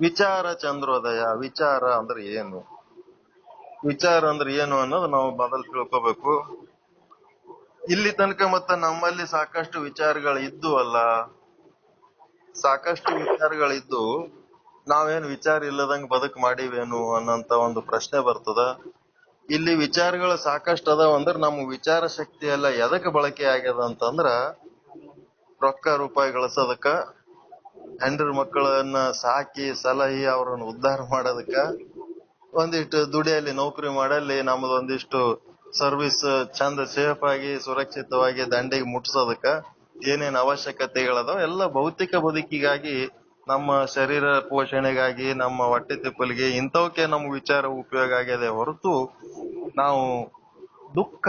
ವಿಚಾರ ಚಂದ್ರೋದಯ, ವಿಚಾರ ಅಂದ್ರೆ ಏನು ಅನ್ನೋದು ನಾವು ಮೊದಲು ತಿಳ್ಕೋಬೇಕು. ಇಲ್ಲಿ ತನಕ ಮತ್ತೆ ನಮ್ಮಲ್ಲಿ ಸಾಕಷ್ಟು ವಿಚಾರಗಳಿದ್ದು ನಾವೇನ್ ವಿಚಾರ ಇಲ್ಲದಂಗ ಬದುಕು ಮಾಡಿವೇನು ಅನ್ನಂತ ಒಂದು ಪ್ರಶ್ನೆ ಬರ್ತದ. ಇಲ್ಲಿ ವಿಚಾರಗಳು ಸಾಕಷ್ಟು ಅದಾವ ಅಂದ್ರ ನಮ್ಮ ವಿಚಾರ ಶಕ್ತಿ ಎಲ್ಲ ಎದಕ್ ಬಳಕೆ ಆಗ್ಯದ ಅಂತಂದ್ರ ರೊಕ್ಕ ರೂಪಾಯಿ ಗಳಿಸೋದಕ್ಕ, ಹೆಂಡ್ರ ಮಕ್ಕಳನ್ನ ಸಾಕಿ ಸಲಹಿ ಅವ್ರನ್ನ ಉದ್ಧಾರ ಮಾಡೋದಕ್ಕ, ಒಂದಿಷ್ಟು ದುಡಿಯಲ್ಲಿ ನೌಕರಿ ಮಾಡಲ್ಲಿ ನಮ್ದೊಂದಿಷ್ಟು ಸರ್ವಿಸ್ ಚಂದ ಸೇಫ್ ಆಗಿ ಸುರಕ್ಷಿತವಾಗಿ ದಂಡಿಗೆ ಮುಟ್ಸೋದಕ್ಕ ಏನೇನ್ ಅವಶ್ಯಕತೆಗಳದಾವ ಎಲ್ಲ ಭೌತಿಕ ಬದುಕಿಗಾಗಿ, ನಮ್ಮ ಶರೀರ ಪೋಷಣೆಗಾಗಿ, ನಮ್ಮ ಹೊಟ್ಟೆ ತಿಪ್ಪಲಿಗೆ ಇಂಥವಕ್ಕೆ ನಮ್ಮ ವಿಚಾರ ಉಪಯೋಗ ಆಗ್ಯದೆ ಹೊರತು ನಾವು ದುಃಖ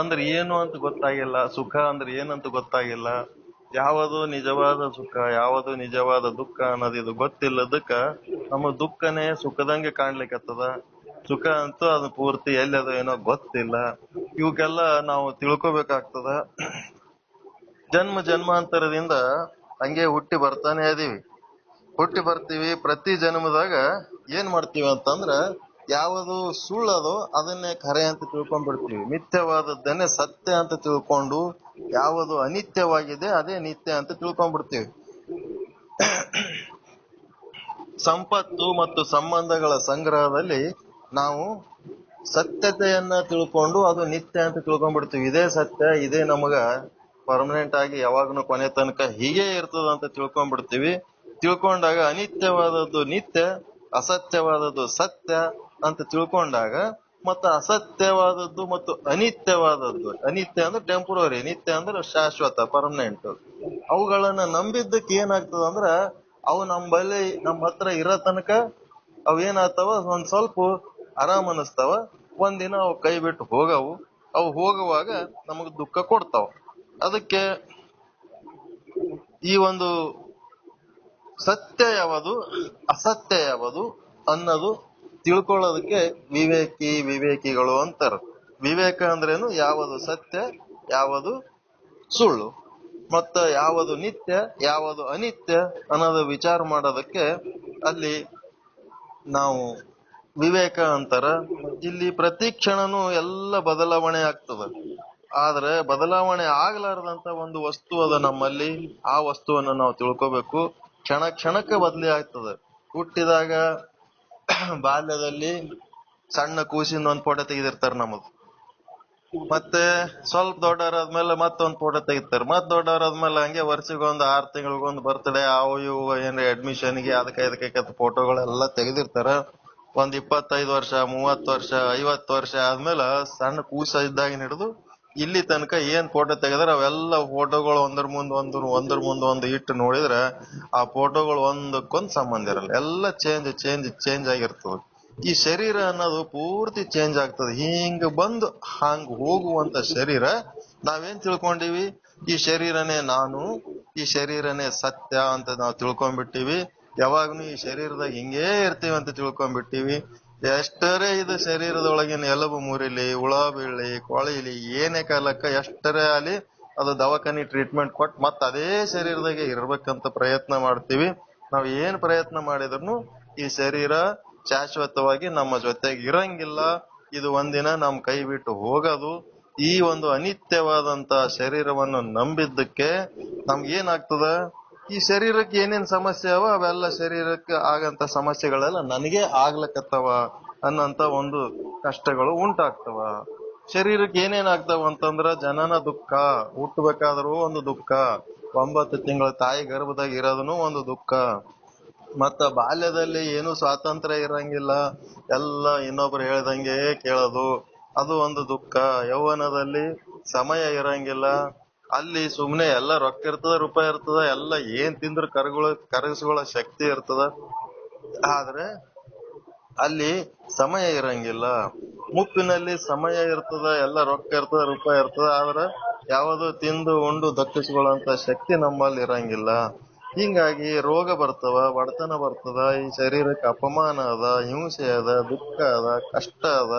ಅಂದ್ರೆ ಏನು ಅಂತ ಗೊತ್ತಾಗಿಲ್ಲ, ಸುಖ ಅಂದ್ರೆ ಏನಂತ ಗೊತ್ತಾಗಿಲ್ಲ, ಯಾವುದು ನಿಜವಾದ ಸುಖ ಯಾವುದು ನಿಜವಾದ ದುಃಖ ಅನ್ನೋದು ಇದು ಗೊತ್ತಿಲ್ಲದಕ್ಕ ನಮ್ಮ ದುಃಖನೇ ಸುಖದಂಗೆ ಕಾಣ್ಲಿಕ್ಕತ್ತದ. ಸುಖ ಅಂತೂ ಅದು ಪೂರ್ತಿ ಎಲ್ಲದ ಏನೋ ಗೊತ್ತಿಲ್ಲ. ಇವಕ್ಕೆಲ್ಲ ನಾವು ತಿಳ್ಕೊಬೇಕಾಗ್ತದ. ಜನ್ಮಾಂತರದಿಂದ ಹಂಗೆ ಹುಟ್ಟಿ ಬರ್ತೀವಿ. ಪ್ರತಿ ಜನ್ಮದಾಗ ಏನ್ ಮಾಡ್ತೀವಿ ಅಂತಂದ್ರ ಯಾವುದು ಸುಳ್ಳದೋ ಅದನ್ನೇ ಖರೆ ಅಂತ ತಿಳ್ಕೊಂಡ್ಬಿಡ್ತೀವಿ, ಮಿಥ್ಯವಾದದ್ದನ್ನೇ ಸತ್ಯ ಅಂತ ತಿಳ್ಕೊಂಡು ಯಾವುದು ಅನಿತ್ಯವಾಗಿದೆ ಅದೇ ನಿತ್ಯ ಅಂತ ತಿಳ್ಕೊಂಡ್ಬಿಡ್ತೀವಿ. ಸಂಪತ್ತು ಮತ್ತು ಸಂಬಂಧಗಳ ಸಂಗ್ರಹದಲ್ಲಿ ನಾವು ಸತ್ಯತೆಯನ್ನ ತಿಳ್ಕೊಂಡು ಅದು ನಿತ್ಯ ಅಂತ ತಿಳ್ಕೊಂಡ್ಬಿಡ್ತೀವಿ. ಇದೇ ಸತ್ಯ, ಇದೇ ನಮಗ ಪರ್ಮನೆಂಟ್ ಆಗಿ ಯಾವಾಗನು ಕೊನೆ ತನಕ ಹೀಗೆ ಇರ್ತದ ಅಂತ ತಿಳ್ಕೊಂಡ್ಬಿಡ್ತೀವಿ. ತಿಳ್ಕೊಂಡಾಗ ಅನಿತ್ಯವಾದದ್ದು ನಿತ್ಯ, ಅಸತ್ಯವಾದದ್ದು ಸತ್ಯ ಅಂತ ತಿಳ್ಕೊಂಡಾಗ ಮತ್ತು ಅಸತ್ಯವಾದದ್ದು ಮತ್ತು ಅನಿತ್ಯ ಅಂದ್ರೆ ಟೆಂಪರರಿ, ನಿತ್ಯ ಅಂದ್ರೆ ಶಾಶ್ವತ ಪರ್ಮನೆಂಟ್, ಅವುಗಳನ್ನ ನಂಬಿದ್ದಕ್ಕೆ ಏನಾಗ್ತದ ಅಂದ್ರ ಅವು ನಮ್ಮ ಹತ್ರ ಇರೋ ತನಕ ಅವೇನಾಗ್ತಾವ, ಒಂದ್ ಸ್ವಲ್ಪ ಆರಾಮ್ ಅನಿಸ್ತಾವ. ಒಂದಿನ ಅವು ಕೈ ಬಿಟ್ಟು ಅವು ಹೋಗುವಾಗ ನಮಗ್ ದುಃಖ ಕೊಡ್ತಾವ. ಅದಕ್ಕೆ ಈ ಒಂದು ಸತ್ಯ ಯಾವುದು ಅಸತ್ಯ ಯಾವುದು ಅನ್ನೋದು ತಿಳ್ಕೊಳ್ಳೋದಕ್ಕೆ ವಿವೇಕಿಗಳು ಅಂತಾರ. ವಿವೇಕ ಅಂದ್ರೇನು, ಯಾವುದು ಸತ್ಯ ಯಾವುದು ಸುಳ್ಳು ಮತ್ತ ಯಾವುದು ನಿತ್ಯ ಯಾವುದು ಅನಿತ್ಯ ಅನ್ನೋದು ವಿಚಾರ ಮಾಡೋದಕ್ಕೆ ಅಲ್ಲಿ ನಾವು ವಿವೇಕ ಅಂತಾರ. ಇಲ್ಲಿ ಪ್ರತಿ ಕ್ಷಣನೂ ಎಲ್ಲ ಬದಲಾವಣೆ ಆಗ್ತದ. ಆದ್ರೆ ಬದಲಾವಣೆ ಆಗ್ಲಾರ್ದಂತ ಒಂದು ವಸ್ತು ಅದ ನಮ್ಮಲ್ಲಿ, ಆ ವಸ್ತುವನ್ನ ನಾವು ತಿಳ್ಕೋಬೇಕು. ಕ್ಷಣಕ್ಕೆ ಬದಲಿ ಆಗ್ತದೆ. ಹುಟ್ಟಿದಾಗ ಬಾಲ್ಯದಲ್ಲಿ ಸಣ್ಣ ಕೂಸಿನ ಒಂದ್ ಫೋಟೋ ತೆಗೆದಿರ್ತಾರ ನಮಗ್, ಮತ್ತೆ ಸ್ವಲ್ಪ ದೊಡ್ಡವರಾದ್ಮೇಲೆ ಮತ್ತೊಂದ್ ಫೋಟೋ ತೆಗಿತಾರ, ದೊಡ್ಡವರಾದ್ಮೇಲೆ ಹಂಗೆ ವರ್ಷಗೊಂದು 6 ತಿಂಗಳಿಗೊಂದು ಬರ್ತ್ಡೇ ಅವು ಇವು ಏನ್ರ ಅಡ್ಮಿಷನ್ಗೆ ಅದಕ್ಕೆ ಫೋಟೋಗಳೆಲ್ಲ ತೆಗೆದಿರ್ತಾರ. ಒಂದ್ 25 ವರ್ಷ 30 ವರ್ಷ 50 ವರ್ಷ ಆದ್ಮೇಲೆ ಸಣ್ಣ ಕೂಸ ಇದ್ದಾಗ ಹಿಡಿದು ಇಲ್ಲಿ ತನಕ ಏನ್ ಫೋಟೋ ತೆಗೆದಾರ ಅವೆಲ್ಲ ಫೋಟೋಗಳು ಒಂದ್ರ ಮುಂದ್ ಒಂದು ಇಟ್ಟು ನೋಡಿದ್ರೆ ಆ ಫೋಟೋಗಳು ಒಂದಕ್ಕೊಂದ್ ಸಂಬಂಧ ಇರಲ್ಲ, ಎಲ್ಲ ಚೇಂಜ್ ಆಗಿರ್ತದೆ. ಈ ಶರೀರ ಅನ್ನೋದು ಪೂರ್ತಿ ಚೇಂಜ್ ಆಗ್ತದೆ. ಹಿಂಗ ಬಂದು ಹಂಗ ಹೋಗುವಂತ ಶರೀರ ನಾವೇನ್ ತಿಳ್ಕೊಂಡಿವಿ, ಈ ಶರೀರನೇ ನಾನು, ಈ ಶರೀರನೇ ಸತ್ಯ ಅಂತ ನಾವು ತಿಳ್ಕೊಂಡ್ಬಿಟ್ಟಿವಿ. ಯಾವಾಗ್ನು ಈ ಶರೀರದಾಗ ಹಿಂಗೇ ಇರ್ತೀವಿ ಅಂತ ತಿಳ್ಕೊಂಡ್ಬಿಟ್ಟಿವಿ. ಎಷ್ಟರೇ ಇದು ಶರೀರದೊಳಗಿನ ಎಲುಬು ಮುರಿಲಿ, ಹುಳ ಬೀಳಿ, ಕೊಳಿಲಿ, ಏನೇ ಕಾಲಕ್ಕ ಎಷ್ಟರೇ ಅಲ್ಲಿ ಅದು ದವಾಖಾನಿ ಟ್ರೀಟ್ಮೆಂಟ್ ಕೊಟ್ಟು ಮತ್ತ ಅದೇ ಶರೀರದಾಗೆ ಇರ್ಬೇಕಂತ ಪ್ರಯತ್ನ ಮಾಡ್ತೀವಿ. ನಾವ್ ಏನ್ ಪ್ರಯತ್ನ ಮಾಡಿದ್ರು ಈ ಶರೀರ ಶಾಶ್ವತವಾಗಿ ನಮ್ಮ ಜೊತೆಗೆ ಇರಂಗಿಲ್ಲ. ಇದು ಒಂದಿನ ನಮ್ ಕೈ ಬಿಟ್ಟು ಹೋಗೋದು. ಈ ಒಂದು ಅನಿತ್ಯವಾದಂತ ಶರೀರವನ್ನು ನಂಬಿದ್ದಕ್ಕೆ ನಮ್ಗೆ ಏನಾಗ್ತದ, ಈ ಶರೀರಕ್ಕೆ ಏನೇನ್ ಸಮಸ್ಯೆ ಅವ ಅವೆಲ್ಲ ಶರೀರಕ್ಕೆ ಆಗಂತ ಸಮಸ್ಯೆಗಳೆಲ್ಲ ನನಗೆ ಆಗ್ಲಕತ್ತವ ಅನ್ನಂತ ಒಂದು ಕಷ್ಟಗಳು ಉಂಟಾಗ್ತವ. ಶರೀರಕ್ಕೆ ಏನೇನ್ ಆಗ್ತಾವ ಅಂತಂದ್ರ ಜನನ ದುಃಖ, ಹುಟ್ಟಬೇಕಾದ್ರೂ ಒಂದು ದುಃಖ, 9 ತಿಂಗಳ ತಾಯಿ ಗರ್ಭದಾಗ ಇರೋದನು ಒಂದು ದುಃಖ, ಮತ್ತ ಬಾಲ್ಯದಲ್ಲಿ ಏನು ಸ್ವಾತಂತ್ರ್ಯ ಇರಂಗಿಲ್ಲ, ಎಲ್ಲ ಇನ್ನೊಬ್ರು ಹೇಳ್ದಂಗೆ ಕೇಳೋದು, ಅದು ಒಂದು ದುಃಖ. ಯೌವನದಲ್ಲಿ ಸಮಯ ಇರಂಗಿಲ್ಲ, ಅಲ್ಲಿ ಸುಮ್ನೆ ಎಲ್ಲ ರೊಕ್ಕ ಇರ್ತದ, ರೂಪಾಯಿ ಇರ್ತದ, ಎಲ್ಲ ಏನ್ ತಿಂದ್ರು ಕರಗಿಸ್ಕೊಳ್ಳೋ ಶಕ್ತಿ ಇರ್ತದ, ಆದ್ರೆ ಅಲ್ಲಿ ಸಮಯ ಇರಂಗಿಲ್ಲ. ಮುಪ್ಪಿನಲ್ಲಿ ಸಮಯ ಇರ್ತದ, ಎಲ್ಲ ರೊಕ್ಕ ಇರ್ತದ, ರೂಪಾಯಿ ಇರ್ತದ, ಆದ್ರೆ ಯಾವುದು ತಿಂದು ಉಂಡು ದಕ್ಕಿಸ್ಕೊಳ್ಳುವಂತ ಶಕ್ತಿ ನಮ್ಮಲ್ಲಿ ಇರಂಗಿಲ್ಲ. ಹಿಂಗಾಗಿ ರೋಗ ಬರ್ತವ, ಬಡತನ ಬರ್ತದ, ಈ ಶರೀರಕ್ಕೆ ಅಪಮಾನ ಅದ, ಹಿಂಸೆ ಅದ, ದುಃಖ ಅದ, ಕಷ್ಟ ಅದ.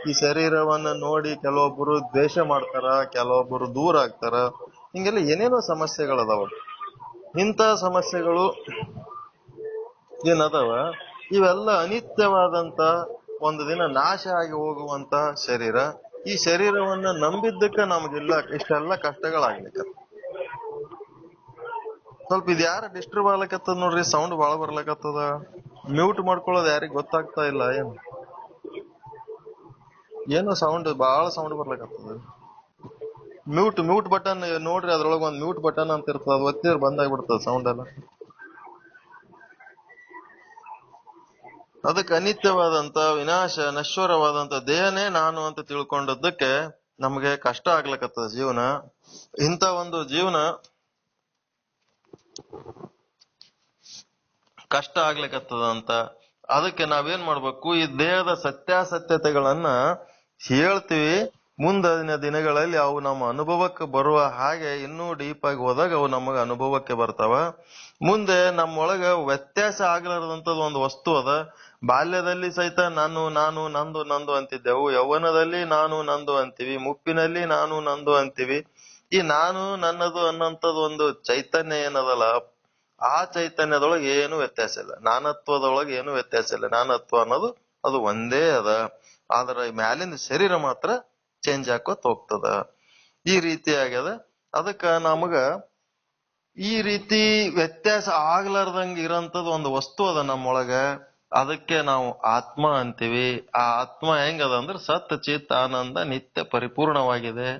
ಈ ಶರೀರವನ್ನ ನೋಡಿ ಕೆಲವೊಬ್ಬರು ದ್ವೇಷ ಮಾಡ್ತಾರ, ಕೆಲವೊಬ್ಬರು ದೂರ ಆಗ್ತಾರ. ಹಿಂಗೆಲ್ಲ ಏನೇನೋ ಸಮಸ್ಯೆಗಳದಾವ. ಇಂಥ ಸಮಸ್ಯೆಗಳು ಏನದವ, ಇವೆಲ್ಲ ಅನಿತ್ಯವಾದಂತ ಒಂದು ದಿನ ನಾಶ ಆಗಿ ಹೋಗುವಂತ ಶರೀರ. ಈ ಶರೀರವನ್ನ ನಂಬಿದ್ದಕ್ಕ ನಮ್ಗಿಲ್ಲ ಇಷ್ಟೆಲ್ಲ ಕಷ್ಟಗಳಾಗ್ಲಿಕ್ಕ. ಸ್ವಲ್ಪ ಇದ್ ಯಾರ ಡಿಸ್ಟರ್ಬ್ ಆಗ್ಲಕತ್ತದ ನೋಡ್ರಿ, ಸೌಂಡ್ ಬಾಳ ಬರ್ಲಕತ್ತದ. ಮ್ಯೂಟ್ ಮಾಡ್ಕೊಳ್ಳೋದು ಯಾರಿಗ್ ಗೊತ್ತಾಗ್ತಾ ಇಲ್ಲ ಏನು? ಏನೋ ಸೌಂಡ್ ಬಾಳ ಸೌಂಡ್ ಬರ್ಲಕತ್ತದ. ಮ್ಯೂಟ್ ಬಟನ್ ನೋಡ್ರಿ, ಅದ್ರೊಳಗ ಒಂದ್ ಮ್ಯೂಟ್ ಬಟನ್ ಅಂತ ಇರ್ತದ, ಅದು ಒತ್ತಿದ್ರೆ ಬಂದಾಗ್ಬಿಡ್ತದ ಸೌಂಡ್ ಎಲ್ಲ. ಅದಕ್ಕೆ ಅನಿತ್ಯವಾದಂತ ವಿನಾಶ ನಶ್ವರವಾದಂತ ದೇಹನೇ ನಾನು ಅಂತ ತಿಳ್ಕೊಂಡದ್ದಕ್ಕೆ ನಮ್ಗೆ ಕಷ್ಟ ಆಗ್ಲಕತ್ತದ ಜೀವನ. ಇಂಥ ಒಂದು ಜೀವನ ಕಷ್ಟ ಆಗ್ಲಿಕತ್ತದ ಅಂತ ಅದಕ್ಕೆ ನಾವೇನ್ ಮಾಡ್ಬೇಕು, ಈ ದೇಹದ ಸತ್ಯಾಸತ್ಯತೆಗಳನ್ನ ಹೇಳ್ತೀವಿ. ಮುಂದಿನ ದಿನಗಳಲ್ಲಿ ಅವು ನಮ್ಮ ಅನುಭವಕ್ಕೆ ಬರುವ ಹಾಗೆ ಇನ್ನೂ ಡೀಪ್ ಆಗಿ ಹೋದಾಗ ಅವು ನಮಗ ಅನುಭವಕ್ಕೆ ಬರ್ತಾವ. ಮುಂದೆ ನಮ್ಮೊಳಗ ವ್ಯತ್ಯಾಸ ಆಗ್ಲಾರ್ದಂತದ್ ಒಂದು ವಸ್ತು ಅದ. ಬಾಲ್ಯದಲ್ಲಿ ಸಹಿತ ನಾನು ನಾನು ನಂದು ನಂದು ಅಂತಿದ್ದೆವು, ಯೌವನದಲ್ಲಿ ನಾನು ನಂದು ಅಂತೀವಿ, ಮುಪ್ಪಿನಲ್ಲಿ ನಾನು ನಂದು ಅಂತೀವಿ. ಈ ನಾನು ನನ್ನದು ಅನ್ನಂತದ್ ಒಂದು ಚೈತನ್ಯ ಏನದಲ್ಲ, ಆ ಚೈತನ್ಯದೊಳಗೆ ಏನು ವ್ಯತ್ಯಾಸ ಇಲ್ಲ, ನಾನತ್ವದೊಳಗೆ ಏನು ವ್ಯತ್ಯಾಸ ಇಲ್ಲ. ನಾನತ್ವ ಅನ್ನೋದು ಅದು ಒಂದೇ ಅದ, ಆದ್ರೆ ಮ್ಯಾಲಿನ ಶರೀರ ಮಾತ್ರ ಚೇಂಜ್ ಹಾಕೋತ್ ಹೋಗ್ತದ. ಈ ರೀತಿ ಆಗ್ಯದ. ಅದಕ್ಕ ನಮಗ ಈ ರೀತಿ ವ್ಯತ್ಯಾಸ ಆಗ್ಲಾರ್ದಂಗ ಇರೋಂಥದ್ದು ಒಂದು ವಸ್ತು ಅದ ನಮ್ಮೊಳಗ, ಅದಕ್ಕೆ ನಾವು ಆತ್ಮ ಅಂತೀವಿ. ಆ ಆತ್ಮ ಹೆಂಗದ ಅಂದ್ರೆ ಸತ್ ಚಿತ್ ಆನಂದ ನಿತ್ಯ ಪರಿಪೂರ್ಣವಾಗಿದೆ.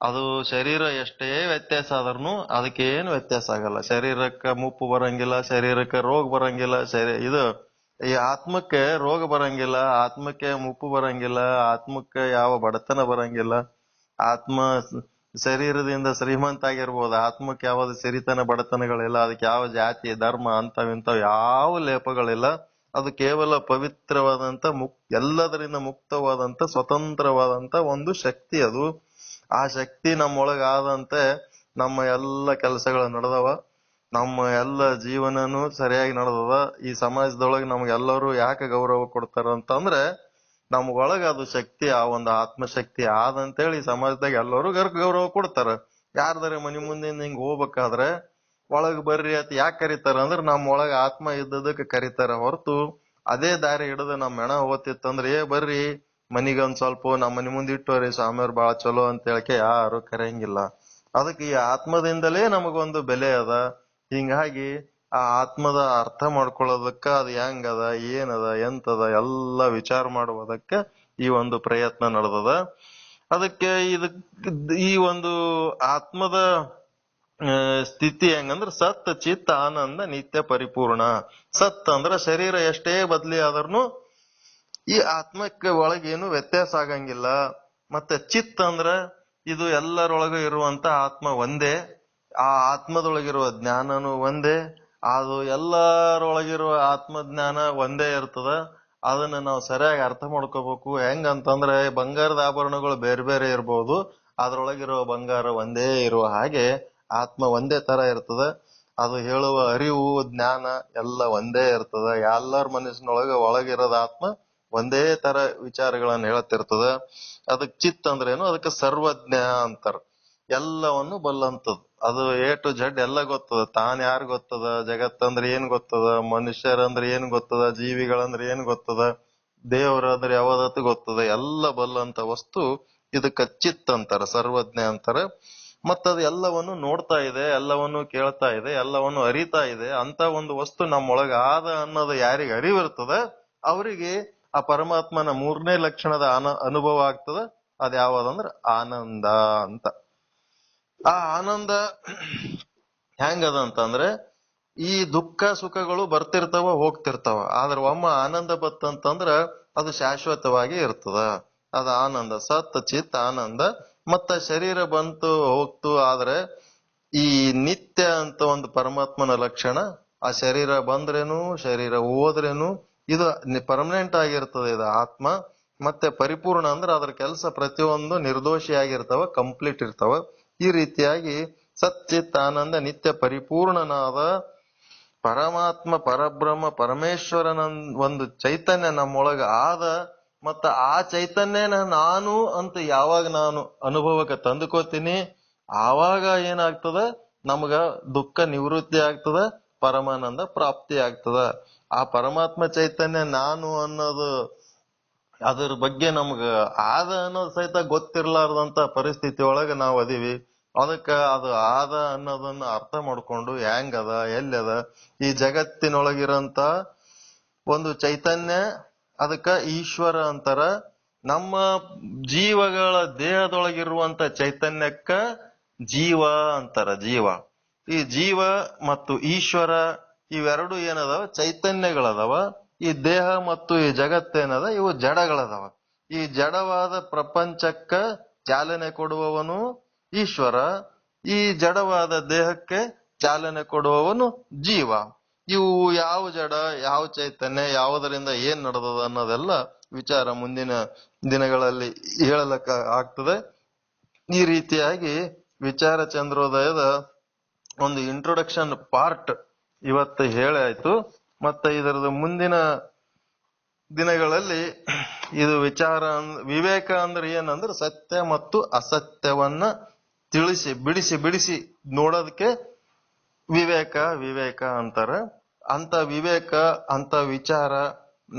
ಅದು ಶರೀರ ಎಷ್ಟೇ ವ್ಯತ್ಯಾಸ ಆದ್ರೂ ಅದಕ್ಕೆ ಏನು ವ್ಯತ್ಯಾಸ ಆಗಲ್ಲ. ಶರೀರಕ್ಕೆ ಮುಪ್ಪು ಬರಂಗಿಲ್ಲ, ಶರೀರಕ್ಕೆ ರೋಗ ಬರಂಗಿಲ್ಲ, ಇದು ಈ ಆತ್ಮಕ್ಕೆ ರೋಗ ಬರಂಗಿಲ್ಲ, ಆತ್ಮಕ್ಕೆ ಮುಪ್ಪು ಬರಂಗಿಲ್ಲ, ಆತ್ಮಕ್ಕೆ ಯಾವ ಬಡತನ ಬರಂಗಿಲ್ಲ. ಆತ್ಮ ಶರೀರದಿಂದ ಶ್ರೀಮಂತ ಆಗಿರ್ಬೋದು, ಆತ್ಮಕ್ಕೆ ಯಾವ್ದು ಸಿರಿತನ ಬಡತನಗಳಿಲ್ಲ, ಅದಕ್ಕೆ ಯಾವ ಜಾತಿ ಧರ್ಮ ಅಂತವಿಂತವ್ ಯಾವ ಲೇಪಗಳಿಲ್ಲ. ಅದು ಕೇವಲ ಪವಿತ್ರವಾದಂತ ಎಲ್ಲದರಿಂದ ಮುಕ್ತವಾದಂತ ಸ್ವತಂತ್ರವಾದಂತ ಒಂದು ಶಕ್ತಿ ಅದು. ಆ ಶಕ್ತಿ ನಮ್ಮೊಳಗ ಆದಂತೆ ನಮ್ಮ ಎಲ್ಲ ಕೆಲಸಗಳು ನಡೆದವ, ನಮ್ಮ ಎಲ್ಲ ಜೀವನನು ಸರಿಯಾಗಿ ನಡೆದದ. ಈ ಸಮಾಜದೊಳಗೆ ನಮ್ಗೆಲ್ಲರೂ ಯಾಕೆ ಗೌರವ ಕೊಡ್ತಾರ ಅಂತಂದ್ರೆ ನಮ್ಗೊಳಗ ಅದು ಶಕ್ತಿ, ಆ ಒಂದು ಆತ್ಮಶಕ್ತಿ ಆದಂತೇಳಿ ಸಮಾಜದಾಗ ಎಲ್ಲರೂ ಗೌರವ ಕೊಡ್ತಾರ. ಯಾರ್ದಾರೆ ಮನಿ ಮುಂದಿಂದ ಹಿಂಗ್ ಹೋಗ್ಬೇಕಾದ್ರೆ ಒಳಗ್ ಬರ್ರಿ ಅಂತ ಯಾಕೆ ಕರೀತಾರ ಅಂದ್ರೆ ನಮ್ಮ ಒಳಗ ಆತ್ಮ ಇದ್ದದಕ್ಕೆ ಕರೀತಾರ ಹೊರತು ಅದೇ ದಾರಿ ಹಿಡಿದು ನಮ್ ಹೆಣ ಓದ್ತಿತ್ತಂದ್ರೆ ಬರ್ರಿ ಮನಿಗೊಂದ್ ಸ್ವಲ್ಪ ನಮ್ಮ ಮನಿ ಮುಂದೆ ಇಟ್ಟೋರಿ ಸ್ವಾಮಿಯವ್ರು ಬಾಳ ಚಲೋ ಅಂತ ಹೇಳಕ್ಕೆ ಯಾರು ಕರೆಯಂಗಿಲ್ಲ. ಅದಕ್ಕೆ ಈ ಆತ್ಮದಿಂದಲೇ ನಮಗೊಂದು ಬೆಲೆ ಅದ. ಹಿಂಗಾಗಿ ಆ ಆತ್ಮದ ಅರ್ಥ ಮಾಡ್ಕೊಳ್ಳೋದಕ್ಕ ಅದು ಹೆಂಗದ, ಏನದ, ಎಂತದ ಎಲ್ಲ ವಿಚಾರ ಮಾಡುವುದಕ್ಕ ಈ ಒಂದು ಪ್ರಯತ್ನ ನಡೆದದ. ಅದಕ್ಕೆ ಈ ಒಂದು ಆತ್ಮದ ಸ್ಥಿತಿ ಹೆಂಗಂದ್ರ ಸತ್ ಚಿತ್ ಆನಂದ ನಿತ್ಯ ಪರಿಪೂರ್ಣ. ಸತ್ ಅಂದ್ರ ಶರೀರ ಎಷ್ಟೇ ಬದ್ಲಿ ಆದ್ರೂ ಈ ಆತ್ಮಕ್ಕೆ ಒಳಗೇನು ವ್ಯತ್ಯಾಸ ಆಗಂಗಿಲ್ಲ. ಮತ್ತೆ ಚಿತ್ ಅಂದ್ರ ಇದು ಎಲ್ಲರೊಳಗ ಇರುವಂತ ಆತ್ಮ ಒಂದೇ, ಆ ಆತ್ಮದೊಳಗಿರುವ ಜ್ಞಾನನು ಒಂದೇ, ಅದು ಎಲ್ಲರೊಳಗಿರುವ ಆತ್ಮಜ್ಞಾನ ಒಂದೇ ಇರ್ತದ. ಅದನ್ನ ನಾವು ಸರಿಯಾಗಿ ಅರ್ಥ ಮಾಡ್ಕೋಬೇಕು. ಹೆಂಗಂತಂದ್ರೆ ಬಂಗಾರದ ಆಭರಣಗಳು ಬೇರೆ ಬೇರೆ ಇರ್ಬೋದು, ಅದ್ರೊಳಗಿರುವ ಬಂಗಾರ ಒಂದೇ ಇರುವ ಹಾಗೆ ಆತ್ಮ ಒಂದೇ ತರ ಇರ್ತದ. ಅದು ಹೇಳುವ ಅರಿವು ಜ್ಞಾನ ಎಲ್ಲ ಒಂದೇ ಇರ್ತದ. ಎಲ್ಲರ ಮನಸ್ಸಿನೊಳಗ ಒಳಗಿರೋದ ಆತ್ಮ ಒಂದೇ ತರ ವಿಚಾರಗಳನ್ನ ಹೇಳತ್ತಿರ್ತದ. ಅದಕ್ ಚಿತ್ ಅಂದ್ರೆ ಏನು, ಅದಕ್ಕೆ ಸರ್ವಜ್ಞ ಅಂತಾರ. ಎಲ್ಲವನ್ನು ಬಲ್ಲಂತದ್, ಅದು ಎ ಟು ಜೆಡ್ ಎಲ್ಲ ಗೊತ್ತದ. ತಾನ್ ಯಾರು ಗೊತ್ತದ, ಜಗತ್ತಂದ್ರೆ ಏನ್ ಗೊತ್ತದ, ಮನುಷ್ಯರಂದ್ರೆ ಏನ್ ಗೊತ್ತದ, ಜೀವಿಗಳಂದ್ರೆ ಏನ್ ಗೊತ್ತದ, ದೇವರಂದ್ರೆ ಯಾವದತ್ತು ಗೊತ್ತದ, ಎಲ್ಲ ಬಲ್ಲಂತ ವಸ್ತು ಇದಕ್ಕ ಚಿತ್ ಅಂತಾರ, ಸರ್ವಜ್ಞ ಅಂತಾರ. ಮತ್ತದು ಎಲ್ಲವನ್ನು ನೋಡ್ತಾ ಇದೆ, ಎಲ್ಲವನ್ನು ಕೇಳ್ತಾ ಇದೆ, ಎಲ್ಲವನ್ನು ಅರಿತಾ ಇದೆ. ಅಂತ ಒಂದು ವಸ್ತು ನಮ್ಮೊಳಗ ಆದ ಅನ್ನೋದು ಯಾರಿಗೆ ಅರಿವಿರ್ತದ ಅವರಿಗೆ ಆ ಪರಮಾತ್ಮನ ಮೂರನೇ ಲಕ್ಷಣದ ಅನುಭವ ಆಗ್ತದ. ಅದ್ ಯಾವದಂದ್ರ ಆನಂದ ಅಂತ. ಆ ಆನಂದ ಹೆಂಗದಂತಂದ್ರೆ, ಈ ದುಃಖ ಸುಖಗಳು ಬರ್ತಿರ್ತಾವ ಹೋಗ್ತಿರ್ತಾವ, ಆದ್ರ ಒಮ್ಮ ಆನಂದ ಬತ್ತಂತಂದ್ರ ಅದು ಶಾಶ್ವತವಾಗಿ ಇರ್ತದ. ಅದ ಆನಂದ, ಸತ್ ಚಿತ್ ಆನಂದ. ಮತ್ತ ಶರೀರ ಬಂತು ಹೋಗ್ತು, ಆದ್ರೆ ಈ ನಿತ್ಯ ಅಂತ ಒಂದು ಪರಮಾತ್ಮನ ಲಕ್ಷಣ. ಆ ಶರೀರ ಬಂದ್ರೇನು ಶರೀರ ಹೋದ್ರೇನು ಇದು ಪರ್ಮನೆಂಟ್ ಆಗಿರ್ತದೆ, ಇದು ಆತ್ಮ. ಮತ್ತೆ ಪರಿಪೂರ್ಣ ಅಂದ್ರೆ ಅದ್ರ ಕೆಲಸ ಪ್ರತಿಯೊಂದು ನಿರ್ದೋಷಿಯಾಗಿರ್ತಾವ, ಕಂಪ್ಲೀಟ್ ಇರ್ತಾವ. ಈ ರೀತಿಯಾಗಿ ಸಚ್ಚಿತ್ ಆನಂದ ನಿತ್ಯ ಪರಿಪೂರ್ಣನಾದ ಪರಮಾತ್ಮ ಪರಬ್ರಹ್ಮ ಪರಮೇಶ್ವರನ ಒಂದು ಚೈತನ್ಯ ನಮ್ಮೊಳಗ ಆದ. ಮತ್ತ ಆ ಚೈತನ್ಯನ ನಾನು ಅಂತ ಯಾವಾಗ ನಾನು ಅನುಭವಕ್ಕೆ ತಂದುಕೋತೀನಿ, ಆವಾಗ ಏನಾಗ್ತದ, ನಮ್ಗ ದುಃಖ ನಿವೃತ್ತಿ ಆಗ್ತದ, ಪರಮಾನಂದ ಪ್ರಾಪ್ತಿ ಆಗ್ತದ. ಆ ಪರಮಾತ್ಮ ಚೈತನ್ಯ ನಾನು ಅನ್ನೋದು ಅದ್ರ ಬಗ್ಗೆ ನಮ್ಗ ಆದ ಅನ್ನೋದು ಸಹಿತ ಗೊತ್ತಿರ್ಲಾರ್ದಂತ ಪರಿಸ್ಥಿತಿ ಒಳಗ ನಾವ್ ಅದೀವಿ. ಅದಕ್ಕ ಅದು ಆದ ಅನ್ನೋದನ್ನ ಅರ್ಥ ಮಾಡ್ಕೊಂಡು ಹೆಂಗದ ಎಲ್ಲದ ಈ ಜಗತ್ತಿನೊಳಗಿರಂತ ಒಂದು ಚೈತನ್ಯ, ಅದಕ್ಕ ಈಶ್ವರ ಅಂತಾರ. ನಮ್ಮ ಜೀವಗಳ ದೇಹದೊಳಗಿರುವಂತ ಚೈತನ್ಯಕ್ಕ ಜೀವ ಅಂತಾರ, ಜೀವ. ಈ ಜೀವ ಮತ್ತು ಈಶ್ವರ ಇವೆರಡು ಏನದಾವ, ಚೈತನ್ಯಗಳದಾವ. ಈ ದೇಹ ಮತ್ತು ಈ ಜಗತ್ತೇನದ, ಇವು ಜಡಗಳದಾವ. ಈ ಜಡವಾದ ಪ್ರಪಂಚಕ್ಕ ಚಾಲನೆ ಕೊಡುವವನು ಈಶ್ವರ, ಈ ಜಡವಾದ ದೇಹಕ್ಕೆ ಚಾಲನೆ ಕೊಡುವವನು ಜೀವ. ಇವು ಯಾವ ಜಡ ಯಾವ ಚೈತನ್ಯ ಯಾವುದರಿಂದ ಏನ್ ನಡೆದದ ಅನ್ನೋದೆಲ್ಲ ವಿಚಾರ ಮುಂದಿನ ದಿನಗಳಲ್ಲಿ ಹೇಳಲಕ್ಕ ಆಗ್ತದೆ. ಈ ರೀತಿಯಾಗಿ ವಿಚಾರ ಚಂದ್ರೋದಯದ ಒಂದು ಇಂಟ್ರೊಡಕ್ಷನ್ ಪಾರ್ಟ್ ಇವತ್ತು ಹೇಳಾಯ್ತು. ಮತ್ತೆ ಇದರದ್ದು ಮುಂದಿನ ದಿನಗಳಲ್ಲಿ ಇದು ವಿಚಾರ ವಿವೇಕ ಅಂದ್ರೆ ಏನಂದ್ರೆ ಸತ್ಯ ಮತ್ತು ಅಸತ್ಯವನ್ನ ತಿಳಿಸಿ ಬಿಡಿಸಿ ಬಿಡಿಸಿ ನೋಡೋದಕ್ಕೆ ವಿವೇಕ ವಿವೇಕ ಅಂತಾರ. ಅಂತ ವಿವೇಕ ಅಂತ ವಿಚಾರ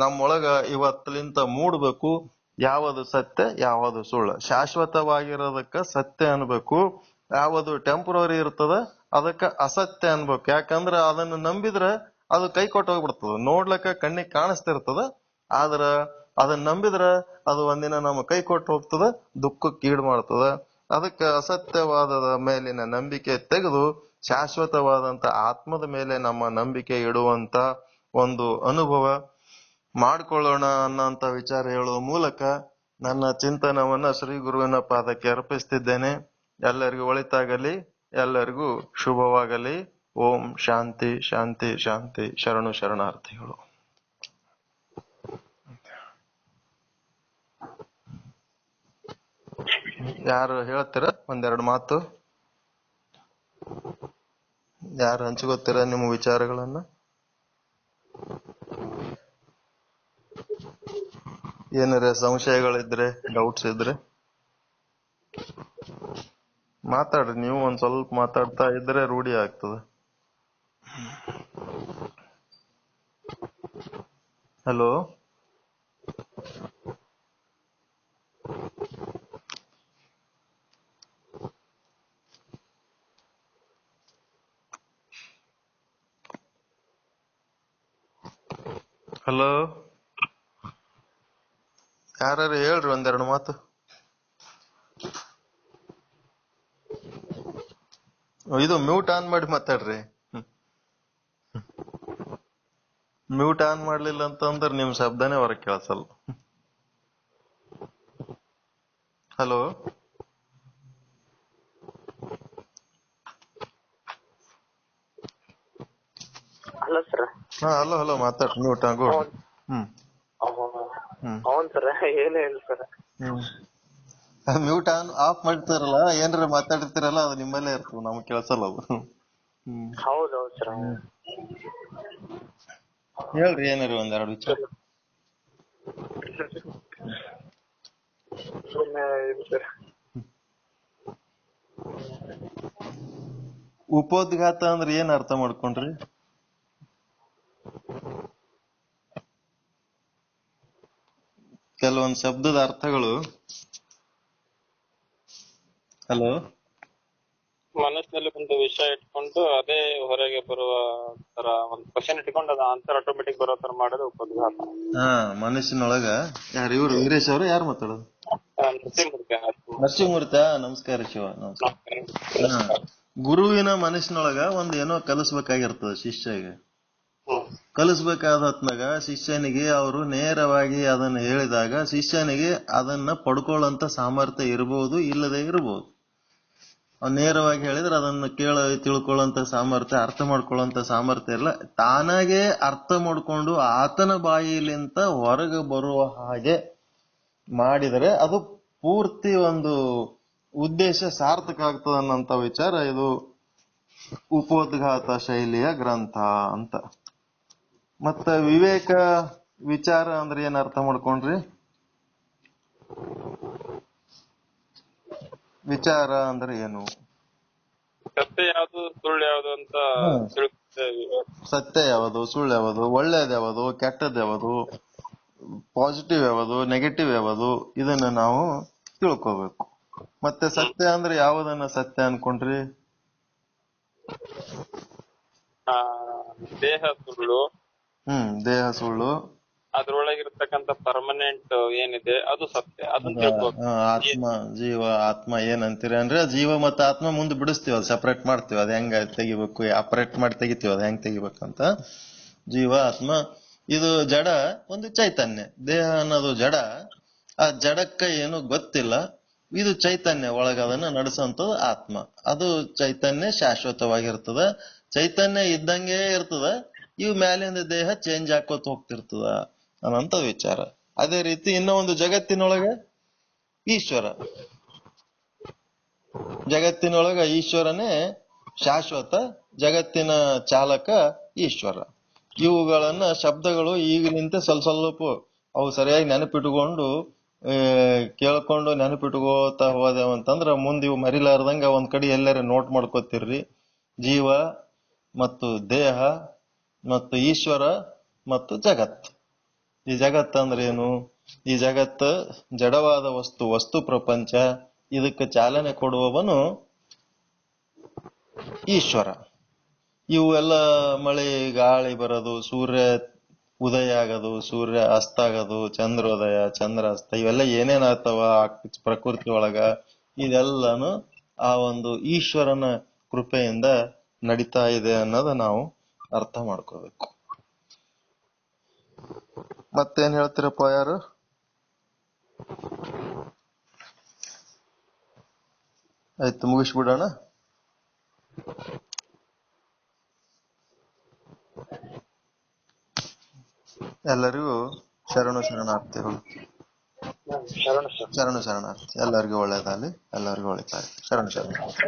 ನಮ್ಮೊಳಗ ಇವತ್ತಲಿಂತ ಮೂಡ್ಬೇಕು. ಯಾವುದು ಸತ್ಯ ಯಾವುದು ಸುಳ್ಳು, ಶಾಶ್ವತವಾಗಿರೋದಕ್ಕ ಸತ್ಯ ಅನ್ಬೇಕು, ಯಾವುದು ಟೆಂಪ್ರವರಿ ಇರ್ತದ ಅದಕ್ಕ ಅಸತ್ಯ ಅನ್ಬೇಕು. ಯಾಕಂದ್ರ ಅದನ್ನ ನಂಬಿದ್ರೆ ಅದು ಕೈ ಕೊಟ್ಟು ಹೋಗ್ಬಿಡ್ತದ. ನೋಡ್ಲಕ್ಕ ಕಣ್ಣಿಗೆ ಕಾಣಿಸ್ತಿರ್ತದ, ಆದ್ರ ಅದನ್ನ ನಂಬಿದ್ರ ಅದು ಒಂದಿನ ನಮ್ಮ ಕೈ ಕೊಟ್ಟು ಹೋಗ್ತದ, ದುಃಖಕ್ಕೆ ಈಡು ಮಾಡ್ತದ. ಅದಕ್ಕೆ ಅಸತ್ಯವಾದದ ಮೇಲಿನ ನಂಬಿಕೆ ತೆಗೆದು ಶಾಶ್ವತವಾದಂತ ಆತ್ಮದ ಮೇಲೆ ನಮ್ಮ ನಂಬಿಕೆ ಇಡುವಂತ ಒಂದು ಅನುಭವ ಮಾಡ್ಕೊಳ್ಳೋಣ ಅನ್ನೋಂತ ವಿಚಾರ ಹೇಳುವ ಮೂಲಕ ನನ್ನ ಚಿಂತನವನ್ನ ಶ್ರೀ ಗುರುವಿನ ಪಾದಕ್ಕೆ ಅರ್ಪಿಸ್ತಿದ್ದೇನೆ. ಎಲ್ಲರಿಗೂ ಒಳಿತಾಗಲಿ, ಎಲ್ಲರಿಗೂ ಶುಭವಾಗಲಿ. ಓಂ ಶಾಂತಿ ಶಾಂತಿ ಶಾಂತಿ. ಶರಣು ಶರಣಾರ್ಥಿಗಳು. ಯಾರು ಹೇಳ್ತೀರ ಒಂದೆರಡು ಮಾತು? ಯಾರು ಹಂಚ್ಕೋತೀರ ನಿಮ್ಮ ವಿಚಾರಗಳನ್ನ? ಏನಾರ ಸಂಶಯಗಳಿದ್ರೆ, ಡೌಟ್ಸ್ ಇದ್ರೆ ಮಾತಾಡ್ರಿ. ನೀವು ಒಂದ್ ಸ್ವಲ್ಪ ಮಾತಾಡ್ತಾ ಇದ್ರೆ ರೂಢಿ ಆಗ್ತದೆ. ಹಲೋ, ಹಲೋ, ಯಾರು ಹೇಳ್ರಿ ಒಂದೆರಡು ಮಾತು. ಇದು ಮ್ಯೂಟ್ ಆನ್ ಮಾಡಿ ಮಾತಾಡ್ರಿ. ಮ್ಯೂಟ್ ಆನ್ ಮಾಡ್ಲಿಲ್ಲ ಅಂತಂದ್ರೆ ನಿಮ್ ಶಬ್ದನೇ ಹೊರಗೆ ಕೇಳಿಸಲ್ಲ. Hello, hello sir. ಹಾ ಹಲೋ ಹಲೋ ಮಾತಾಡ್ರಿ. ಮ್ಯೂಟ್ ಆಗೋ. ಹೌನ್ ಸರ್, ಏನು ಇಲ್ಲ ಸರ್. ಮ್ಯೂಟ್ ಆನ್ ಆಫ್ ಮಾಡ್ತಾರಲ್ಲ, ಏನ್ರ ಮಾತಾಡಿರ್ತೀರಲ್ಲ ಅದು ನಿಮ್ಮಲ್ಲೇ ಇರ್ತದೆ, ನಮ್ಗೆ ಕೇಳಿಸಲ್ಲ ಅದು. ಹೌದೌದು ಸರ್. ಹೇಳ್ರಿ ಏನಾರ ಒಂದೆರಡು ವಿಚಾರ. ಸುಮ್ಮನೆ ಇದು ಸರ್. ಉಪೋದ್ಘಾತ ಅಂದ್ರೆ ಏನ್ ಅರ್ಥ ಮಾಡ್ಕೊಂಡ್ರಿ? ಕೆಲವೊಂದ್ ಶಬ್ದದ ಅರ್ಥಗಳು. ಹಲೋ, ಮನಸ್ಸಿನಲ್ಲಿ ಒಂದು ವಿಷಯ ಇಟ್ಕೊಂಡು ಅದೇ ಹೊರಗೆ ಬರುವ ತರ ಒಂದು ಕ್ವಶನ್ ಇಟ್ಕೊಂಡು ಅದು ಆನ್ಸರ್ ಆಟೋಮೆಟಿಕ್ ಬರೋ ತರ ಮಾಡೋದು ಉಪೋದ್ಘಾತ. ಹಾ, ಮನಸ್ಸಿನೊಳಗ ಯಾರು ಇವ್ರು ವೀರೇಶ್ ಅವರು? ಯಾರು ಮಾತಾಡೋದು? ನರಸಿಂಹಮೂರ್ತಿ. ನಮಸ್ಕಾರ ಶಿವ, ನಮಸ್ಕಾರ. ಹಾ, ಗುರುವಿನ ಮನಸ್ಸಿನೊಳಗ ಒಂದ್ ಏನೋ ಕಲಿಸ್ಬೇಕಾಗಿರ್ತದ ಶಿಷ್ಯಗೆ. ಕಲಿಸ್ಬೇಕಾದ ಹೊತ್ನಾಗ ಶಿಷ್ಯನಿಗೆ ಅವರು ನೇರವಾಗಿ ಅದನ್ನ ಹೇಳಿದಾಗ ಶಿಷ್ಯನಿಗೆ ಅದನ್ನ ಪಡ್ಕೊಳ್ಳೋಂತ ಸಾಮರ್ಥ್ಯ ಇರಬಹುದು, ಇಲ್ಲದೆ ಇರಬಹುದು. ನೇರವಾಗಿ ಹೇಳಿದ್ರೆ ಅದನ್ನ ತಿಳ್ಕೊಳ್ಳೋಂತ ಸಾಮರ್ಥ್ಯ, ಅರ್ಥ ಮಾಡ್ಕೊಳ್ಳೋಂತ ಸಾಮರ್ಥ್ಯ ಇಲ್ಲ. ತಾನಾಗೆ ಅರ್ಥ ಮಾಡ್ಕೊಂಡು ಆತನ ಬಾಯಿಲಿಂತ ಹೊರಗೆ ಬರುವ ಹಾಗೆ ಮಾಡಿದರೆ ಅದು ಪೂರ್ತಿ ಒಂದು ಉದ್ದೇಶ ಸಾರ್ಥಕ ಆಗ್ತದ ಅನ್ನಂತ ವಿಚಾರ ಇದು ಉಪೋದ್ಘಾತ ಶೈಲಿಯ ಗ್ರಂಥ ಅಂತ. ಮತ್ತ ವಿವೇಕ ವಿಚಾರ ಅಂದ್ರೆ ಏನ್ ಅರ್ಥ ಮಾಡ್ಕೊಂಡ್ರಿ? ವಿಚಾರ ಅಂದ್ರೆ ಏನು? ಸತ್ಯ ಯಾವುದು, ಸುಳ್ಳು ಯಾವುದು ಅಂತ ಸತ್ಯ ಯಾವುದು, ಸುಳ್ಳು ಯಾವುದು, ಒಳ್ಳೇದ್ ಯಾವುದು, ಕೆಟ್ಟದ್ ಯಾವುದು, ಪಾಸಿಟಿವ್ ಯಾವುದು, ನೆಗೆಟಿವ್ ಯಾವುದು, ಇದನ್ನ ನಾವು ತಿಳ್ಕೋಬೇಕು. ಮತ್ತೆ ಸತ್ಯ ಅಂದ್ರೆ ಯಾವುದನ್ನ ಸತ್ಯ ಅನ್ಕೊಂಡ್ರಿ? ದೇಹ ಸುಳ್ಳು. ದೇಹ ಸುಳ್ಳು. ಅದ್ರೊಳಗಿರ್ತಕ್ಕಂಥ ಪರ್ಮನೆಂಟ್ ಏನಿದೆ ಅದು ಸತ್ಯ, ಅದನ್ನ ತಿಳ್ಕೋಬೇಕು. ಆತ್ಮ, ಜೀವ, ಆತ್ಮ ಏನ್ ಅಂತೀರಿ ಅಂದ್ರೆ ಜೀವ ಮತ್ತು ಆತ್ಮ ಮುಂದೆ ಬಿಡಿಸ್ತೀವಿ, ಅದು ಸಪರೇಟ್ ಮಾಡ್ತೀವಿ. ಅದ್ ಹೆಂಗ ತೆಗಿಬೇಕು, ಆಪರೇಟ್ ಮಾಡಿ ತೆಗಿತೀವಿ, ಅದ್ ಹೆಂಗ್ ತೆಗಿಬೇಕಂತ. ಜೀವ, ಆತ್ಮ, ಇದು ಜಡ, ಒಂದು ಚೈತನ್ಯ. ದೇಹ ಅನ್ನೋದು ಜಡ, ಆ ಜಡಕ್ಕ ಏನು ಗೊತ್ತಿಲ್ಲ. ಇದು ಚೈತನ್ಯ, ಒಳಗ ಅದನ್ನ ನಡೆಸೋಂಥದ್ದು ಆತ್ಮ. ಅದು ಚೈತನ್ಯ ಶಾಶ್ವತವಾಗಿರ್ತದ, ಚೈತನ್ಯ ಇದ್ದಂಗೆ ಇರ್ತದ. ಇವು ಮ್ಯಾಲಿಂದ ದೇಹ ಚೇಂಜ್ ಹಾಕೋತ ಹೋಗ್ತಿರ್ತದ ಅನ್ನೋಂಥ ವಿಚಾರ. ಅದೇ ರೀತಿ ಇನ್ನೂ ಒಂದು ಜಗತ್ತಿನೊಳಗ ಈಶ್ವರ, ಜಗತ್ತಿನೊಳಗ ಈಶ್ವರನೇ ಶಾಶ್ವತ, ಜಗತ್ತಿನ ಚಾಲಕ ಈಶ್ವರ. ಇವುಗಳನ್ನ ಶಬ್ದಗಳು ಈಗಿನಿಂದ ಸ್ವಲ್ಪ ಅವು ಸರಿಯಾಗಿ ನೆನಪಿಟ್ಕೊಂಡು ಕೇಳ್ಕೊಂಡು ನೆನಪಿಟ್ಕೋತಾ ಹೋದೆವಂತಂದ್ರ ಮುಂದೆ ಇವು ಮರಿಲಾರ್ದಂಗ ಒಂದ್ ಕಡೆ ಎಲ್ಲಾರ ನೋಟ್ ಮಾಡ್ಕೋತಿರ್ರಿ. ಜೀವ ಮತ್ತು ದೇಹ ಮತ್ತು ಈಶ್ವರ ಮತ್ತು ಜಗತ್. ಈ ಜಗತ್ ಅಂದ್ರೆ ಏನು? ಈ ಜಗತ್ ಜಡವಾದ ವಸ್ತು, ವಸ್ತು ಪ್ರಪಂಚ. ಇದಕ್ಕೆ ಚಾಲನೆ ಕೊಡುವವನು ಈಶ್ವರ. ಇವು ಎಲ್ಲ ಮಳೆ ಗಾಳಿ ಬರೋದು, ಸೂರ್ಯ ಉದಯ ಆಗೋದು, ಸೂರ್ಯ ಅಸ್ತ ಆಗೋದು, ಚಂದ್ರೋದಯ ಚಂದ್ರಾಸ್ತ, ಇವೆಲ್ಲ ಏನೇನಾಗ್ತಾವ ಪ್ರಕೃತಿ ಒಳಗ, ಇದೆಲ್ಲಾನು ಆ ಒಂದು ಈಶ್ವರನ ಕೃಪೆಯಿಂದ ನಡೀತಾ ಇದೆ ಅನ್ನೋದ ನಾವು ಅರ್ಥ ಮಾಡ್ಕೋಬೇಕು. ಮತ್ತೇನ್ ಹೇಳ್ತೀರಪ್ಪ ಯಾರು? ಆಯ್ತು, ಮುಗಿಸ್ಬಿಡೋಣ. ಎಲ್ಲರಿಗೂ ಶರಣು ಶರಣಾರ್ಥಿಗಳು. ಶರಣು ಶರಣಾರ್ಥಿ. ಎಲ್ಲರಿಗೂ ಒಳ್ಳೇದಾಗಲಿ, ಎಲ್ಲರಿಗೂ ಒಳಿತಾಗಲಿ. ಶರಣು ಶರಣಾರ್ಥಿ.